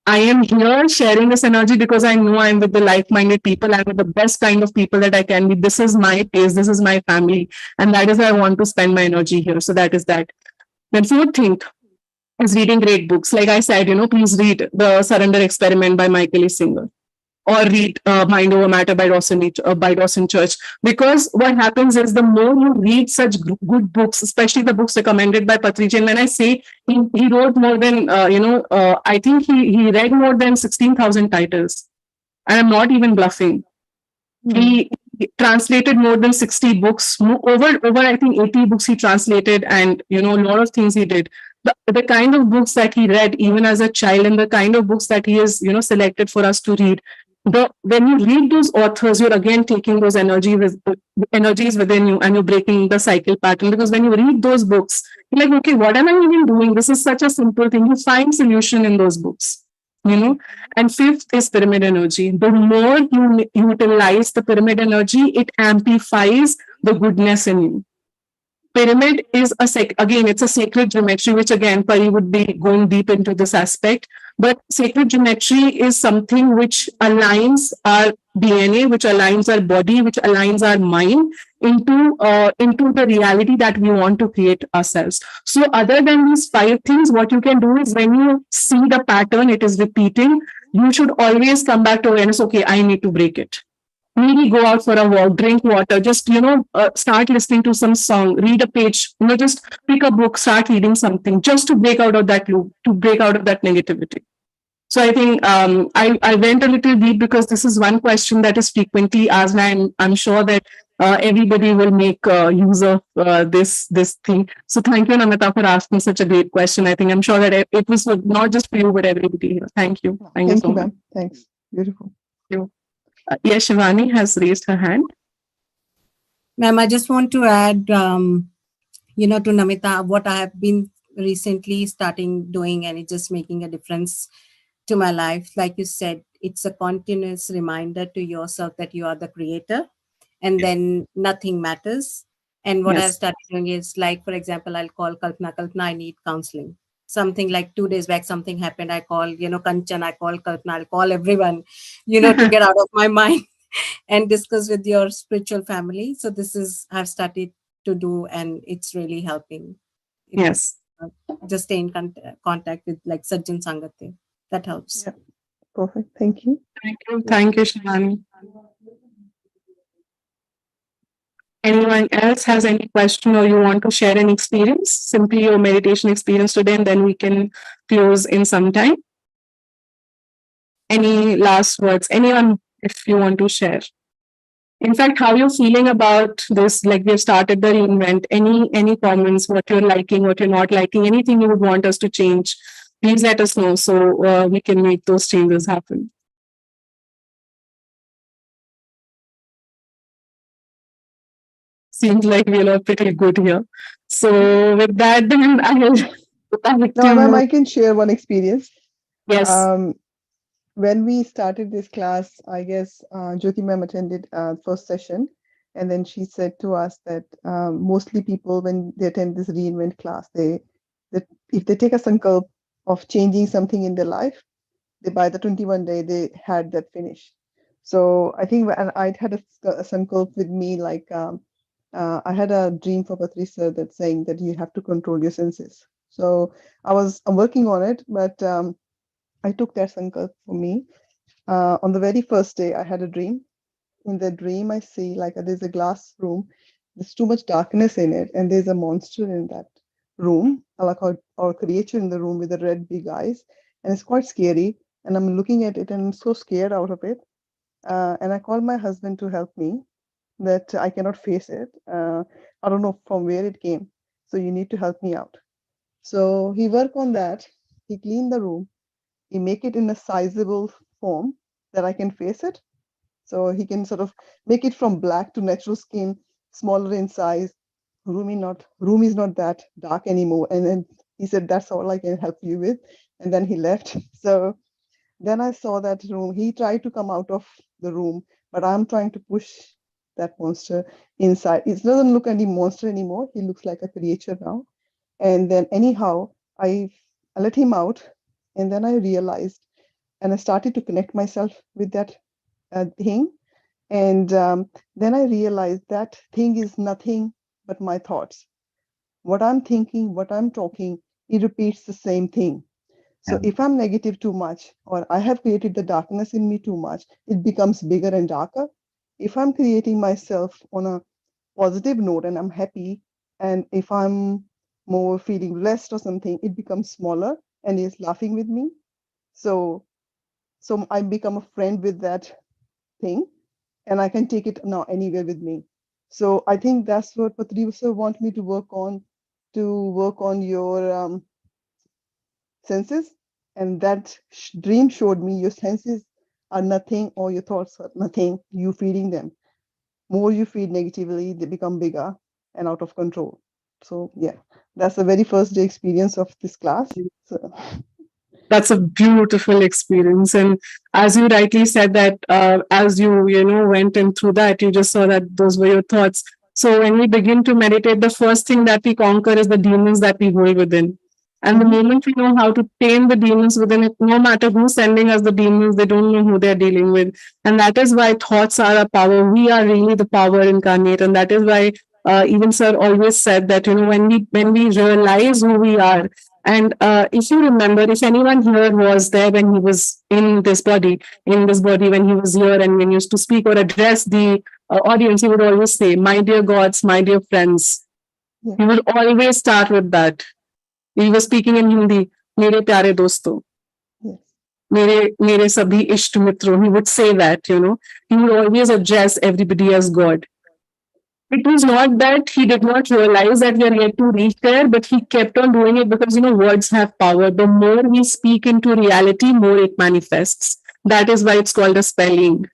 I am here sharing this energy because I know I'm with the like-minded people. I'm with the best kind of people that I can be. This is my place. This is my family. And that is why I want to spend my energy here. So that is that. Then 4th thing is reading great books. Like I said, please read The Surrender Experiment by Michael E. Singer, or read Mind Over Matter by Dawson Church. Because what happens is, the more you read such good books, especially the books recommended by Patri, and when I say he wrote more than, I think he read more than 16,000 titles. And I'm not even bluffing. He translated more than 60 books, over I think 80 books he translated, and, a lot of things he did. The kind of books that he read even as a child, and the kind of books that he has, selected for us to read, when you read those authors, you're again taking those energies within you, and you're breaking the cycle pattern. Because when you read those books, you're like, okay, what am I even doing? This is such a simple thing. You find solution in those books, you know. And fifth is pyramid energy. The more you utilize the pyramid energy, it amplifies the goodness in you. Pyramid is again, it's a sacred geometry, which again Pari would be going deep into this aspect. But sacred geometry is something which aligns our DNA, which aligns our body, which aligns our mind into the reality that we want to create ourselves. So other than these five things, what you can do is, when you see the pattern, it is repeating, you should always come back to awareness. Okay, I need to break it. Maybe go out for a walk, drink water, just, start listening to some song, read a page, just pick a book, start reading something, just to break out of that loop, to break out of that negativity. So I think I went a little deep because this is one question that is frequently asked, and I'm sure that everybody will make use of this thing. So thank you, Namita, for asking such a great question. I think I'm sure that it was not just for you, but everybody here. Thank you. Thank you so much. Ma'am. Thanks. Beautiful. Yes, Shivani has raised her hand. Ma'am, I just want to add, to Namita, what I have been recently starting doing, and it's just making a difference to my life. Like you said, it's a continuous reminder to yourself that you are the creator, and then nothing matters. And what I've started doing is, like, for example, I'll call Kalpana, I need counseling. Something like 2 days back, something happened. I call, Kanchan, I call Kalpana, I'll call everyone, to get out of my mind and discuss with your spiritual family. So this is, I've started to do, and it's really helping. Yes. Just stay in contact with like Sajjan Sangate. That helps. Yeah. Perfect. Thank you. Thank you, Shivani. Anyone else has any question, or you want to share an experience, simply your meditation experience today, and then we can close in some time? Any last words? Anyone, if you want to share? In fact, how you're feeling about this, like we've started the ReInvent, any comments, what you're liking, what you're not liking, anything you would want us to change, please let us know, so we can make those changes happen. Seems like we're all pretty good here. So with that, then I can share one experience. Yes. When we started this class, I guess Jyoti ma'am attended first session, and then she said to us that mostly people, when they attend this ReInvent class, that if they take a sankalp of changing something in their life, by the 21 day they had that finish. So I think I'd had a sankalp with me, like I had a dream for Patri sir that's saying that you have to control your senses. So I'm working on it, but I took that sankalp for me. On the very first day, I had a dream. In the dream, I see like there's a glass room. There's too much darkness in it, and there's a monster in that room, or a creature in the room with the red big eyes, and it's quite scary. And I'm looking at it, and I'm so scared out of it. And I called my husband to help me, that I cannot face it. I don't know from where it came, so you need to help me out. So he worked on that. He cleaned the room. He make it in a sizable form that I can face it. So he can sort of make it from black to natural skin, smaller in size. Room is not that dark anymore. And then he said, that's all I can help you with. And then he left. So then I saw that room. He tried to come out of the room, but I'm trying to push that monster inside. It doesn't look any monster anymore. He looks like a creature now. And then anyhow, I let him out. And then I realized, and I started to connect myself with that thing. And then I realized that thing is nothing but my thoughts. What I'm thinking, what I'm talking, it repeats the same thing. So if I'm negative too much, or I have created the darkness in me too much, it becomes bigger and darker. If I'm creating myself on a positive note and I'm happy, and if I'm more feeling blessed or something, it becomes smaller and is laughing with me. So I become a friend with that thing, and I can take it now anywhere with me. So I think that's what Patri sir want me to work on your senses. And that dream showed me your senses are nothing or your thoughts are nothing, you feeding them. More you feed negatively, they become bigger and out of control. So yeah, that's the very first day experience of this class. So That's a beautiful experience. And as you rightly said that as you went in through that, you just saw that those were your thoughts. So when we begin to meditate, the first thing that we conquer is the demons that we hold within. And the moment we know how to tame the demons within it, no matter who's sending us the demons, they don't know who they're dealing with. And that is why thoughts are a power. We are really the power incarnate. And that is why even sir always said that, when we realize who we are, and if you remember, if anyone here was there when he was in this body, when he was here and when he used to speak or address the audience, he would always say, "My dear gods, my dear friends." yeah. He would always start with that. He was speaking in Hindi, "Mere pyare dosto, Yes. mere sabhi isht mitro." He would say that, He would always address everybody as God. It was not that he did not realize that we are yet to reach there, but he kept on doing it because, words have power. The more we speak into reality, more it manifests. That is why it's called a spelling,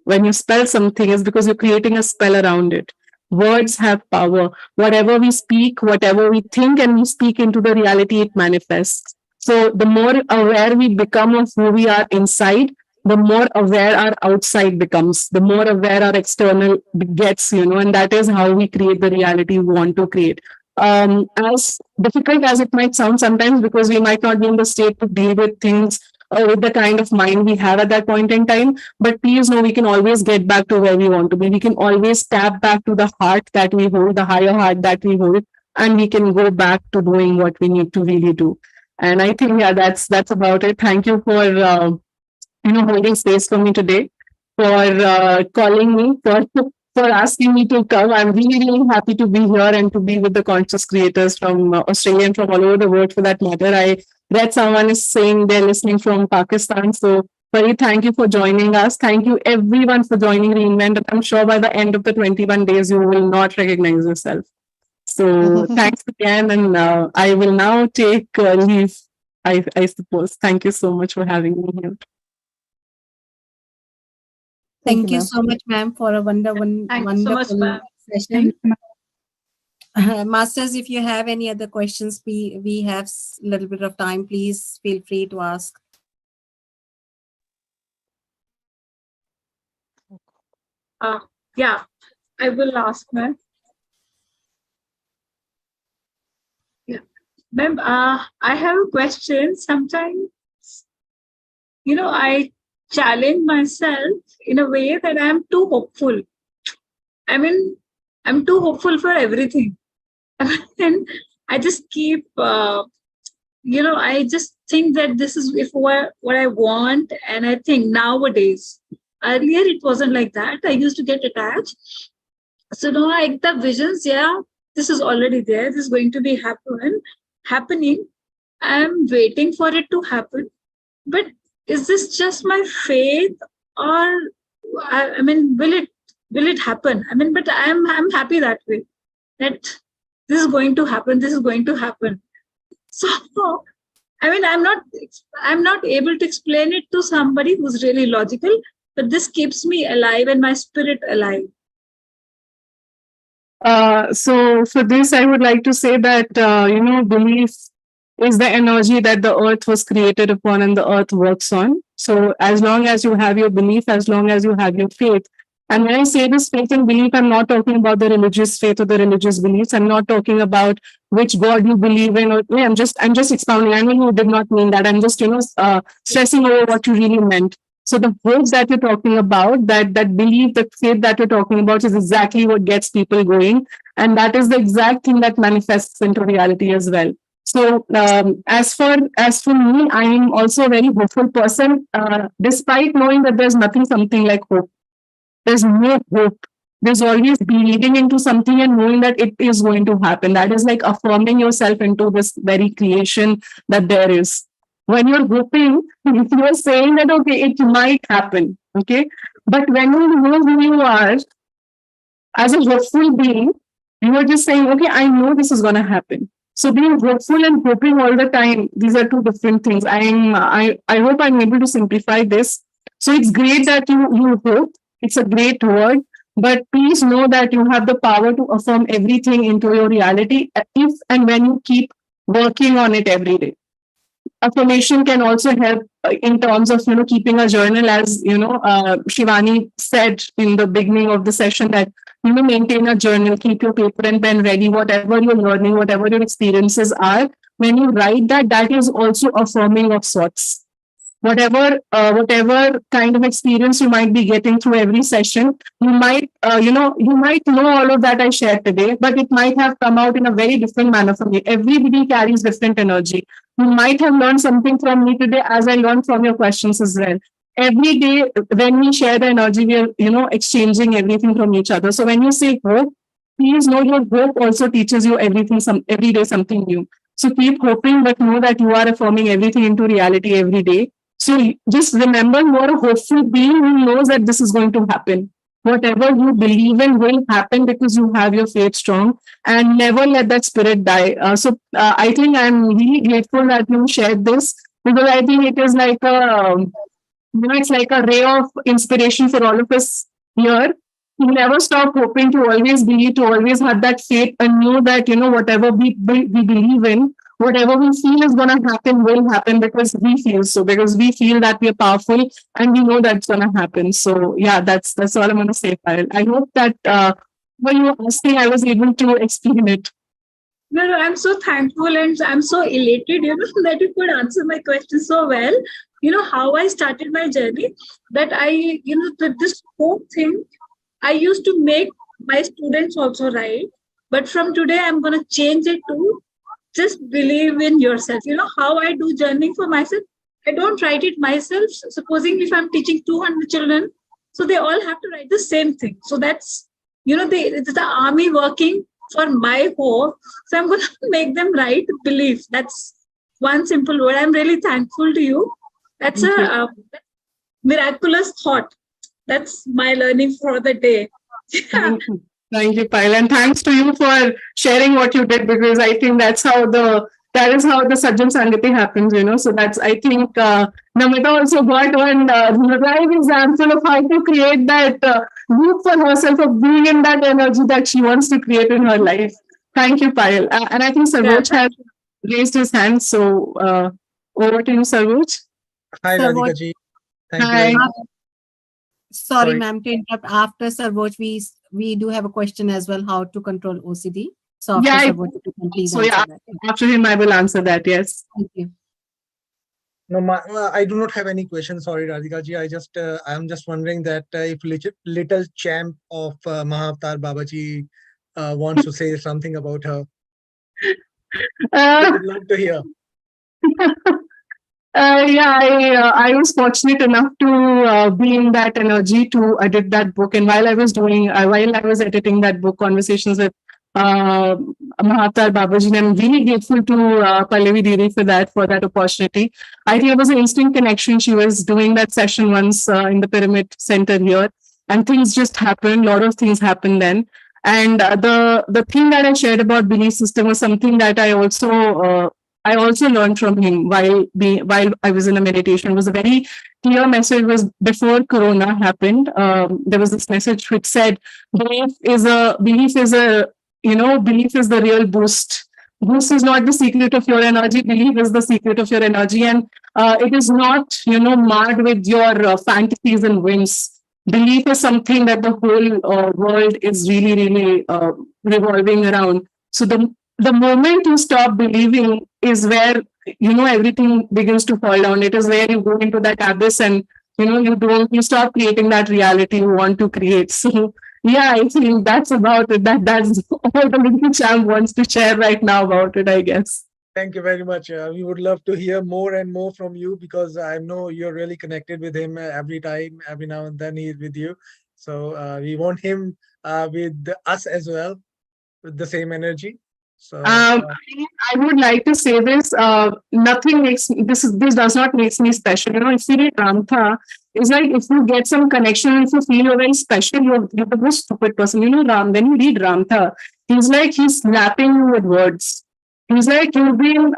When you spell something, it's because you're creating a spell around it. Words have power. Whatever we speak, whatever we think, and we speak into the reality, it manifests. So the more aware we become of who we are inside, the more aware our outside becomes, the more aware our external gets, and that is how we create the reality we want to create. As difficult as it might sound sometimes, because we might not be in the state to deal with things with the kind of mind we have at that point in time, but please know we can always get back to where we want to be. We can always tap back to the heart that we hold, the higher heart that we hold, and we can go back to doing what we need to really do. And I think, yeah, that's about it. Thank you for holding space for me today, for calling me, for asking me to come. I'm really, really happy to be here and to be with the conscious creators from Australia and from all over the world for that matter. I read someone is saying they're listening from Pakistan. So, Pari, thank you for joining us. Thank you everyone for joining ReInvent. I'm sure by the end of the 21 days, you will not recognize yourself. So thanks again. And I will now take leave, I suppose. Thank you so much for having me here. Thank you ma'am. so much, ma'am, for a Thank you so much, wonderful ma'am. session. Masters, if you have any other questions, we have a little bit of time. Please feel free to ask. Yeah, I will ask, ma'am. Yeah, ma'am, I have a question. Sometimes, I challenge myself in a way that I'm too hopeful. I mean, I'm too hopeful for everything. And I just keep, I just think that this is what I want. And I think nowadays, earlier it wasn't like that. I used to get attached. So now I get the visions, yeah, this is already there. This is going to be happening. I'm waiting for it to happen. But is this just my faith, or will it happen? But I'm happy that way, that this is going to happen. This is going to happen. So I'm not able to explain it to somebody who's really logical, but this keeps me alive and my spirit alive. So for this, I would like to say that, belief is the energy that the earth was created upon and the earth works on. So as long as you have your belief, as long as you have your faith. And when I say this faith and belief, I'm not talking about the religious faith or the religious beliefs. I'm not talking about which God you believe in. Or I'm just expounding. I know you did not mean that. I'm just, stressing over what you really meant. So the hope that you're talking about, that belief, that faith that you're talking about is exactly what gets people going. And that is the exact thing that manifests into reality as well. So as for me, I am also a very hopeful person, despite knowing that there's something like hope. There's no hope. There's always believing into something and knowing that it is going to happen. That is like affirming yourself into this very creation that there is. When you're hoping, you're saying that, okay, it might happen. Okay. But when you know who you are as a hopeful being, you are just saying, okay, I know this is going to happen. So being hopeful and hoping all the time, these are two different things. I hope I'm able to simplify this. So it's great that you hope. It's a great word, but please know that you have the power to affirm everything into your reality if and when you keep working on it every day. Affirmation can also help in terms of keeping a journal, as Shivani said in the beginning of the session, that maintain a journal, keep your paper and pen ready, whatever you're learning, whatever your experiences are. When you write that, that is also affirming of sorts. Whatever kind of experience you might be getting through every session, you might know all of that I shared today, but it might have come out in a very different manner for me. Everybody carries different energy. You might have learned something from me today, as I learned from your questions as well. Every day when we share the energy, we are exchanging everything from each other. So when you say hope, please know your hope also teaches you everything, every day something new. So keep hoping, but know that you are affirming everything into reality every day. So just remember, you are a hopeful being who knows that this is going to happen. Whatever you believe in will happen because you have your faith strong, and never let that spirit die. I think I'm really grateful that you shared this, because I think it is like it's like a ray of inspiration for all of us here. To never stop hoping, to always believe, to always have that faith, and know that whatever we believe in, whatever we feel is going to happen will happen, because we feel so, because we feel that we are powerful and we know that's going to happen. So yeah, that's all I'm going to say, Payal. I hope that when you were asking, I was able to explain it. No, I'm so thankful and I'm so elated, that you could answer my question so well. How I started my journey, that I, this whole thing, I used to make my students also write, but from today, I'm going to change it to just believe in yourself. How I do journaling for myself, I don't write it myself. Supposing if I'm teaching 200 children, so they all have to write the same thing. So that's, it's the army working for my hope. So I'm going to make them write belief. That's one simple word. I'm really thankful to you. That's a miraculous thought. That's my learning for the day. Thank you, Payal, and thanks to you for sharing what you did, because I think that is how the Sajjan Sangati happens, So that's, I think, Namita also got one live example of how to create that group for herself, of being in that energy that she wants to create in her life. Thank you, Payal. And I think Saroj has raised his hand, so over to you, Saroj. Hi, Saroj. Radhika ji. Thank you Hi. very much. Sorry, ma'am, to interrupt. After Sarvoj, we do have a question as well, how to control OCD. So after Sarvoj, you can please answer that. After him, I will answer that, yes. Thank you. No, I do not have any questions. Sorry, Radhika ji. I'm just wondering that if little champ of Mahavatar Babaji wants to say something about her, I would love to hear. I was fortunate enough to be in that energy to edit that book. And while I was editing that book, Conversations with Mahavatar Babaji, I'm really grateful to Pallavi Diri for that opportunity. I think it was an instant connection. She was doing that session once in the Pyramid Center here, and things just happened. A lot of things happened then. And the thing that I shared about belief system was something that I also learned from him while I was in a meditation. It was a very clear message. It was before Corona happened. There was this message which said, belief is the real boost. Boost is not the secret of your energy. Belief is the secret of your energy. And it is not, marred with your fantasies and whims. Belief is something that the whole world is really, really revolving around. So the moment you stop believing is where, everything begins to fall down. It is where you go into that abyss and, you stop creating that reality you want to create. So yeah, I think that's about it. That's all the little champ wants to share right now about it, I guess. Thank you very much. We would love to hear more and more from you, because I know you're really connected with him every now and then he's with you. So we want him with us as well, with the same energy. So I would like to say this. Nothing makes this does not make me special. If you read Ramtha, it's like if you get some connection, if you feel you're very special, you're the most stupid person. Ram, when you read Ramtha, he's slapping you with words. He's like, you've been,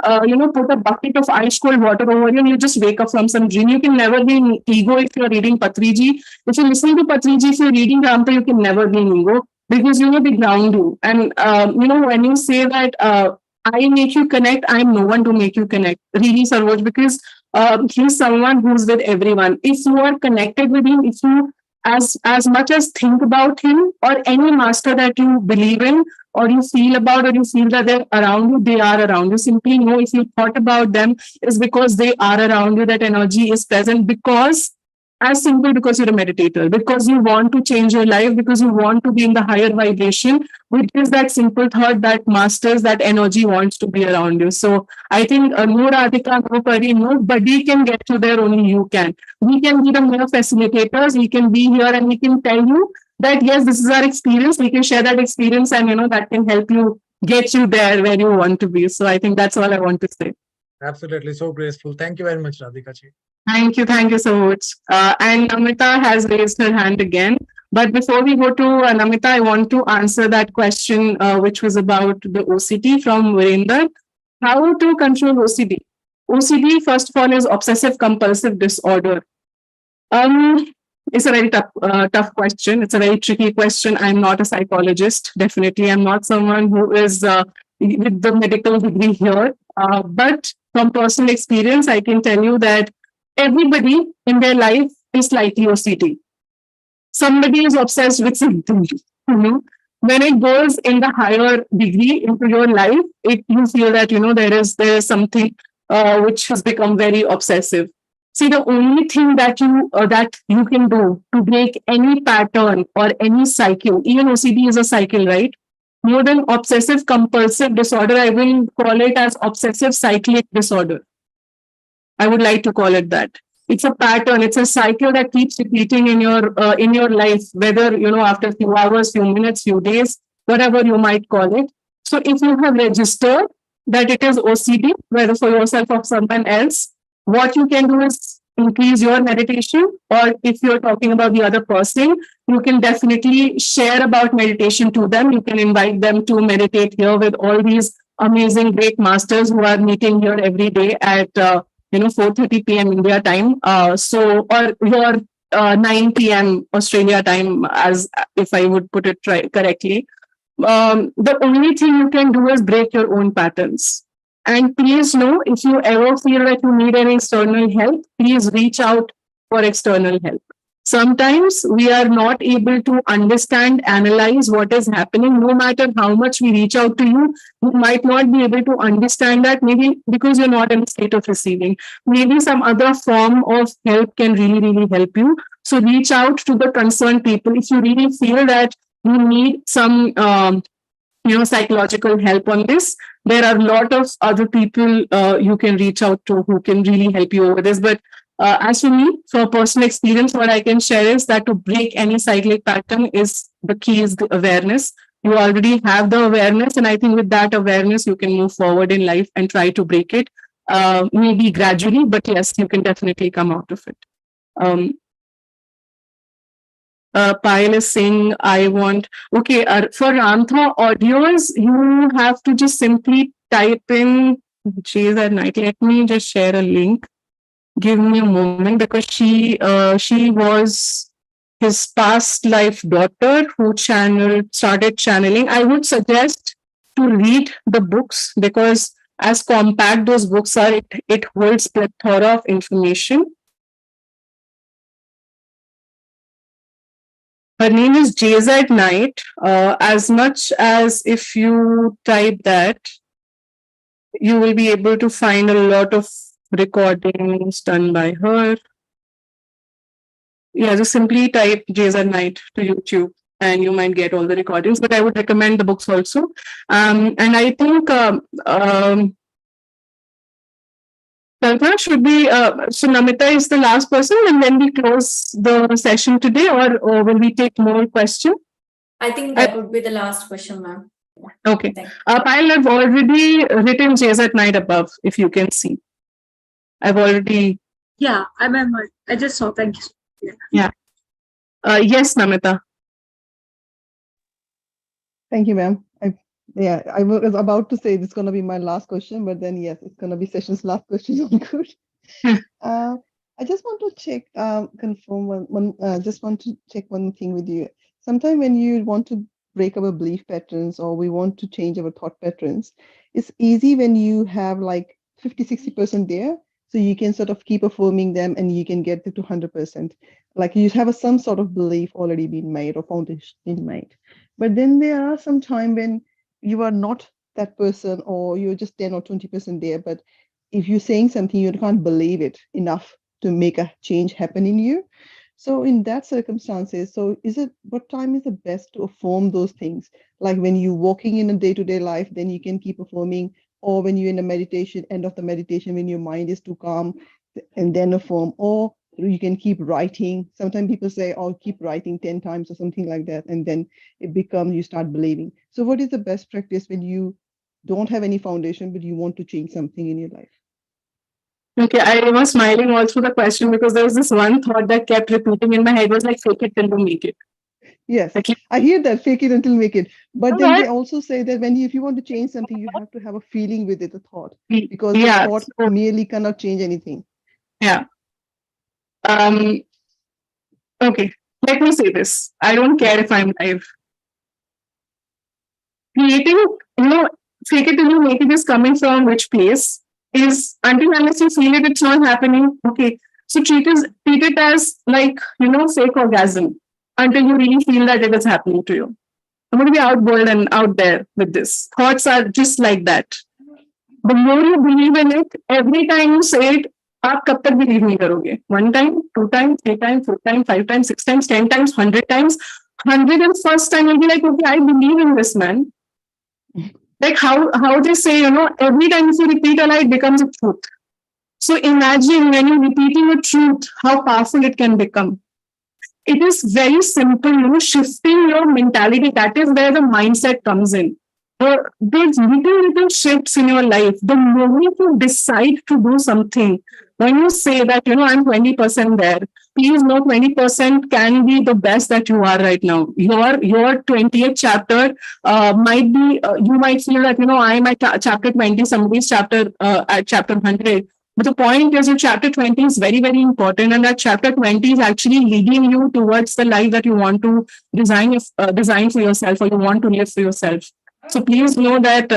put a bucket of ice cold water over you and you just wake up from some dream. You can never be in ego if you're reading Patriji. If you're listening to Patriji, if you're reading Ramta, you can never be in ego because, they ground you. And, when you say that I make you connect, I'm no one to make you connect. Really, Saroj, because he's someone who's with everyone. If you are connected with him, if you as much as think about him or any master that you believe in, or you feel about, or you feel that they're around you, they are around you. Simply know if you thought about them is because they are around you, that energy is present because as simple because you're a meditator, because you want to change your life, because you want to be in the higher vibration, which is that simple thought that masters, that energy wants to be around you. So I think no Radhika, no Pari, nobody can get you there, only you can. We can be the mere facilitators, we can be here and we can tell you that yes, this is our experience, we can share that experience and that can help you get you there where you want to be. So I think that's all I want to say. Absolutely, so graceful. Thank you very much, Radhika ji. Thank you so much. And Namita has raised her hand again. But before we go to Namita, I want to answer that question, which was about the OCD from Virender. How to control OCD? OCD, first of all, is obsessive compulsive disorder. It's a very tough question. It's a very tricky question. I'm not a psychologist. Definitely, I'm not someone who is with the medical degree here. But from personal experience, I can tell you that everybody in their life is slightly OCD. Somebody is obsessed with something. When it goes in the higher degree into your life, you feel that there is something which has become very obsessive. See, the only thing that you can do to break any pattern or any cycle, even OCD is a cycle, right? More than obsessive compulsive disorder, I will call it as obsessive cyclic disorder. I would like to call it that. It's a pattern. It's a cycle that keeps repeating in your life, whether after a few hours, few minutes, few days, whatever you might call it. So if you have registered that it is OCD, whether for yourself or someone else, what you can do is increase your meditation, or if you're talking about the other person, you can definitely share about meditation to them. You can invite them to meditate here with all these amazing, great masters who are meeting here every day at 4:30 p.m. India time. Or your 9 p.m. Australia time, as if I would put it correctly. The only thing you can do is break your own patterns. And please know, if you ever feel that you need any external help, please reach out for external help. Sometimes we are not able to understand, analyze what is happening. No matter how much we reach out to you, you might not be able to understand that, maybe because you're not in a state of receiving. Maybe some other form of help can really, really help you. So reach out to the concerned people. If you really feel that you need some psychological help on this, there are a lot of other people you can reach out to who can really help you over this. But as for me, for personal experience, what I can share is that to break any cyclic pattern is the key is the awareness. You already have the awareness, and I think with that awareness, you can move forward in life and try to break it. Maybe gradually, but yes, you can definitely come out of it. Payal is saying, I want, okay, for Rantha audios, you have to just simply type in J's at night. Let me just share a link. Give me a moment, because she was his past life daughter who started channeling. I would suggest to read the books, because as compact those books are, it holds plethora of information. Her name is J's at Night. As much as if you type that, you will be able to find a lot of recordings done by her. Yeah, just simply type J's at Night to YouTube and you might get all the recordings. But I would recommend the books also. And I think Kalpana should be, so Namita is the last person, and then we close the session today, or will we take more questions? I think that would be the last question, ma'am. Okay. Payal, I've already written J's at Night above, if you can see. I've already. Yeah, I remember. I just saw. Thank you. Yeah. Yes, Namita. Thank you, ma'am. Yeah, I was about to say this is going to be my last question, but then yes, it's going to be session's last question on good. Uh, I just want to check, confirm just want to check one thing with you. Sometimes when you want to break our belief patterns or we want to change our thought patterns, it's easy when you have like 50-60% there. So you can sort of keep affirming them and you can get to 100%. Like you have some sort of belief already been made or foundation been made. But then there are some time when you are not that person or you're just 10 or 20% there, but if you're saying something, you can't believe it enough to make a change happen in you. So in that circumstances, so is it what time is the best to affirm those things? Like when you're walking in a day-to-day life, then you can keep affirming, or when you're in a meditation, end of the meditation, when your mind is too calm, and then affirm, or you can keep writing. Sometimes people say, oh, keep writing 10 times or something like that, and then it becomes you start believing. So what is the best practice when you don't have any foundation, but you want to change something in your life? Okay, I was smiling all through the question because there was this one thought that kept repeating in my head was like, fake it till you make it. Yes, Like, I hear that, fake it until make it. But then what? they also say that when if you want to change something, you have to have a feeling with it, a thought, because the Yeah, thought so, merely cannot change anything. yeah. Okay, let me say this. I don't care if I'm live. Creating, fake it till you make it is coming from which place? Is until unless you feel it, it's not happening. Okay. So treat it as like, fake orgasm until you really feel that it is happening to you. I'm going to be out bold and out there with this. Thoughts are just like that. The more you believe in it, every time you say it, आप कब तक believe नहीं करोगे? 1 time, 2 times, 3 times, 4 times, 5 times, 6 times, 10 times, 100 times. 101st time you'll be like, okay, I believe in this, man. Like how they say, every time if you repeat a lie, it becomes a truth. So imagine when you're repeating a truth, how powerful it can become. It is very simple, shifting your mentality. That is where the mindset comes in. There's little shifts in your life. The moment you decide to do something, when you say that, I'm 20% there, please know 20% can be the best that you are right now. Your 20th chapter might be, you might feel that, I'm at chapter 20, somebody's chapter at chapter 100. But the point is, your chapter 20 is very, very important. And that chapter 20 is actually leading you towards the life that you want to design for yourself or you want to live for yourself. So please know that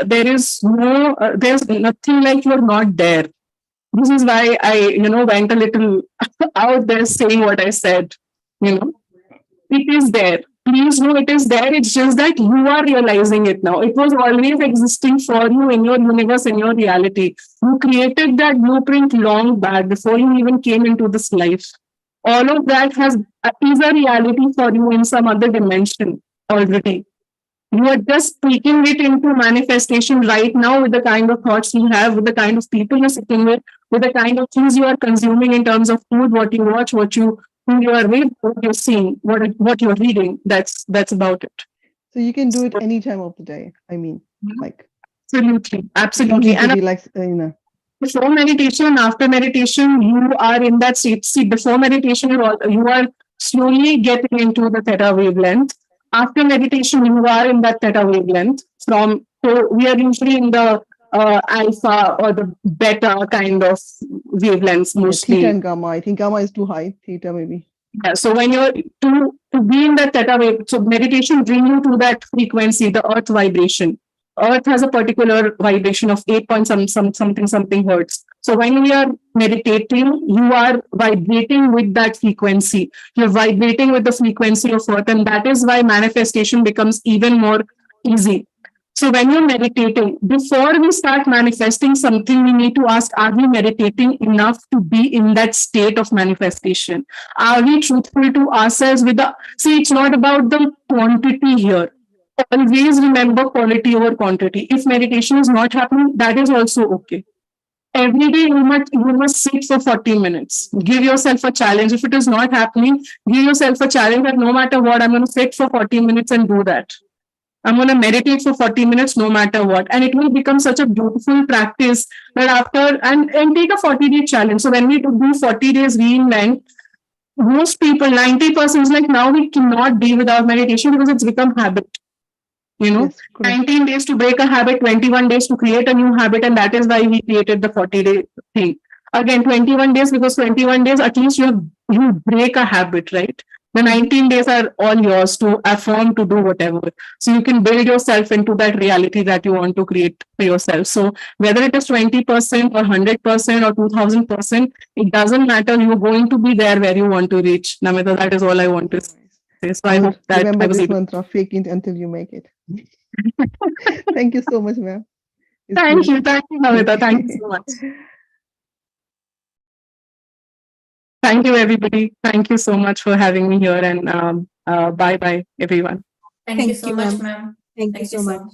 there's nothing like you're not there. This is why I, went a little out there saying what I said. It is there. Please know it is there. It's just that you are realizing it now. It was always existing for you in your universe, in your reality. You created that blueprint long back before you even came into this life. All of that is a reality for you in some other dimension already. You are just speaking it into manifestation right now with the kind of thoughts you have, with the kind of people you're sitting with the kind of things you are consuming in terms of food, what you watch, who you are with, what you're seeing, what you're reading. That's about it. So you can do it any time of the day. I mean, like absolutely. And be like, before meditation and after meditation, you are in that state. See, before meditation, you are slowly getting into the theta wavelength. After meditation, you are in that theta wavelength. So we are usually in the alpha or the beta kind of wavelengths mostly. Theta and gamma. I think gamma is too high. Theta maybe. Yeah. So when you're to be in that theta wave, so meditation brings you to that frequency, the earth vibration. Earth has a particular vibration of 8 point something hertz. So when we are meditating, you are vibrating with that frequency. You're vibrating with the frequency of Earth, and that is why manifestation becomes even more easy. So when you're meditating, before we start manifesting something, we need to ask, are we meditating enough to be in that state of manifestation? Are we truthful to ourselves see, it's not about the quantity here. Always remember quality over quantity. If meditation is not happening, that is also okay. Every day you must sit for 40 minutes. Give yourself a challenge. If it is not happening, give yourself a challenge that no matter what, I'm going to sit for 40 minutes and do that. I'm going to meditate for 40 minutes no matter what. And it will become such a beautiful practice that after, and take a 40-day challenge. So when we do 40 days ReInvent, most people, 90% is like, now we cannot be without meditation because it's become habit. You know, Yes, correct. 19 days to break a habit, 21 days to create a new habit, and that is why we created the 40-day thing. Again, 21 days, because 21 days at least you break a habit, right? The 19 days are all yours to affirm, to do whatever. So you can build yourself into that reality that you want to create for yourself. So whether it is 20% or 100% or 2000%, it doesn't matter. You're going to be there where you want to reach. Namita, that is all I want to say. So I I'll hope that remember I was this able. mantra, fake it until you make it. Thank you so much, ma'am. It's Thank great. you, Namita. Thank you so much. Thank you, everybody. Thank you so much for having me here, and bye bye, everyone. Thank you Thank so you, much, ma'am. ma'am. Thank you Thank so you so much. much.